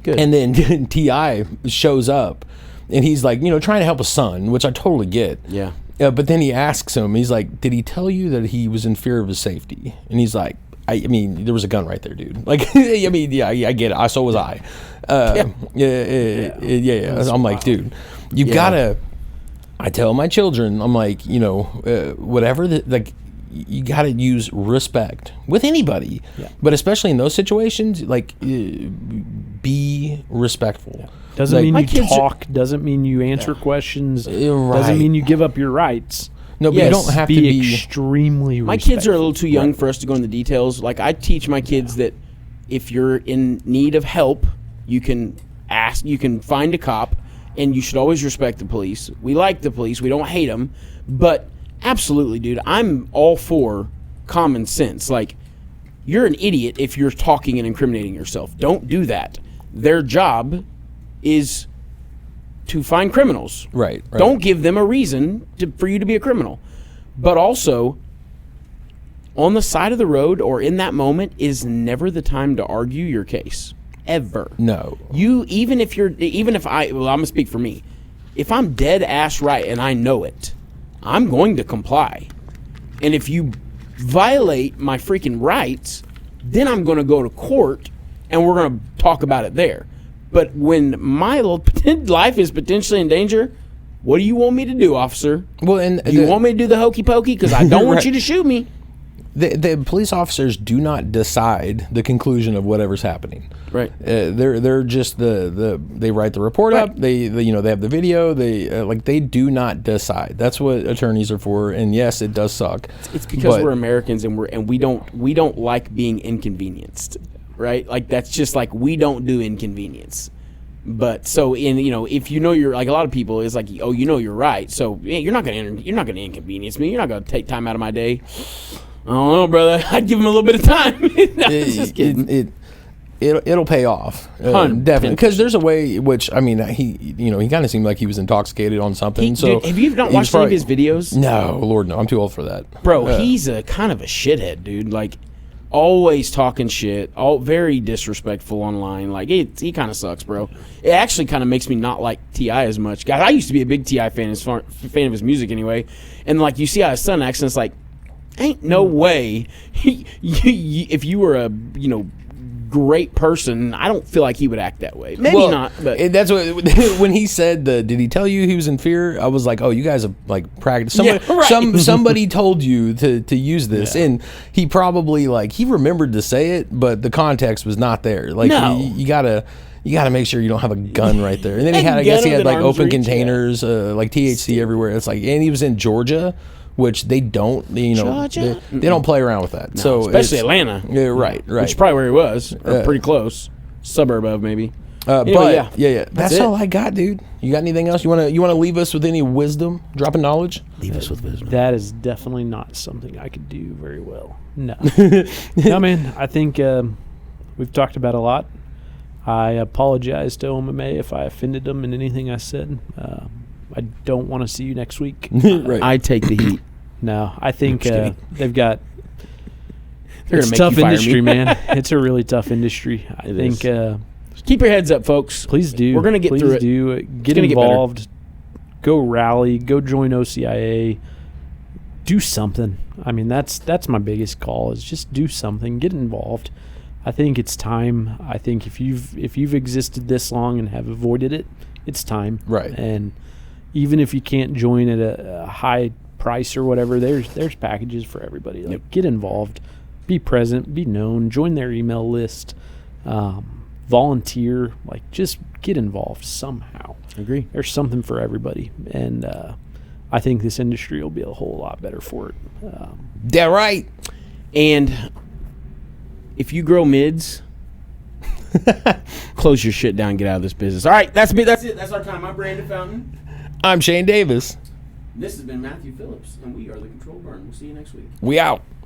Good. And then T.I. shows up, and he's like, trying to help his son, which I totally get. Yeah. But then he asks him, he's like, did he tell you that he was in fear of his safety? And he's like, I mean, there was a gun right there, dude. Like, I mean, yeah, I get it. So was I. Yeah. I'm like, dude, you gotta. I tell my children, I'm like, whatever. You gotta use respect with anybody, but especially in those situations, like, be respectful. Doesn't mean my you kids talk. Doesn't mean you answer questions. Right. Doesn't mean you give up your rights. No, but you don't have to be extremely My respectful. kids are a little too young for us to go into details. Like, I teach my kids that if you're in need of help, you can ask, you can find a cop, and you should always respect the police. We like the police. We don't hate them. But absolutely, dude, I'm all for common sense. Like, you're an idiot if you're talking and incriminating yourself. Don't do that. Their job is to find criminals. Right. Don't give them a reason for you to be a criminal. But also, on the side of the road or in that moment is never the time to argue your case. Ever. No. I'm going to speak for me. if I'm dead ass right and I know it, I'm going to comply. And if you violate my freaking rights, then I'm going to go to court and we're going to talk about it there. But when my life is potentially in danger, what do you want me to do, officer? Well, and Do you want me to do the hokey pokey? Because I don't want you to shoot me. The police officers do not decide the conclusion of whatever's happening. Right. They're just they write the report up. They they have the video. They do not decide. That's what attorneys are for. And yes, it does suck. It's because we're Americans and we don't like being inconvenienced. Right. Like that's just like we don't do inconvenience. But so if you're like a lot of people, it's like you're right. So you're not gonna inconvenience me. You're not gonna take time out of my day. I don't know, brother. I'd give him a little bit of time. No, just kidding. It'll pay off, definitely. Because there's a way which he kind of seemed like he was intoxicated on something. Dude, have you not watched any of his videos? No, Lord, no. I'm too old for that, bro. He's a kind of a shithead, dude. Like always talking shit, all very disrespectful online. Like he kind of sucks, bro. It actually kind of makes me not like T.I. as much. Guys, I used to be a big T.I. fan of his music anyway. And like you see how his son acts, and it's like, ain't no way if you were a great person, I don't feel like he would act that way. Maybe not, but that's what when he said did he tell you he was in fear? I was like, oh, you guys have like practiced. Somebody told you to use this, and he probably he remembered to say it, but the context was not there. Like you gotta make sure you don't have a gun right there. And then I guess he had like open containers, like THC everywhere. It's like, and he was in Georgia, which they don't, they don't play around with that. No, so especially Atlanta. Yeah, right. Which is probably where he was, or pretty close, suburb of maybe. But that's all I got, dude. You got anything else? You want to leave us with any wisdom, dropping knowledge? Leave us with wisdom. That is definitely not something I could do very well. No, no, man. I think we've talked about a lot. I apologize to OMMA if I offended them in anything I said. I don't want to see you next week. Right. I take the heat. No, I think they've got. It's a tough industry, man. It's a really tough industry. I think. Keep your heads up, folks. Please do. We're gonna get through it. Get involved. Go rally. Go join OCIA. Do something. I mean, that's my biggest call. Is just do something. Get involved. I think it's time. I think if you've existed this long and have avoided it, it's time. Right. And even if you can't join at a high price or whatever, there's packages for everybody. Like, get involved, be present, be known, join their email list, volunteer. Like, just get involved somehow. I agree. There's something for everybody, and I think this industry will be a whole lot better for it. Yeah, right. And if you grow mids, close your shit down, get out of this business. All right, that's me. That's it. That's our time. I'm Brandon Fountain. I'm Shane Davis. This has been Matthew Phillips, and we are the Control Burn. We'll see you next week. We out.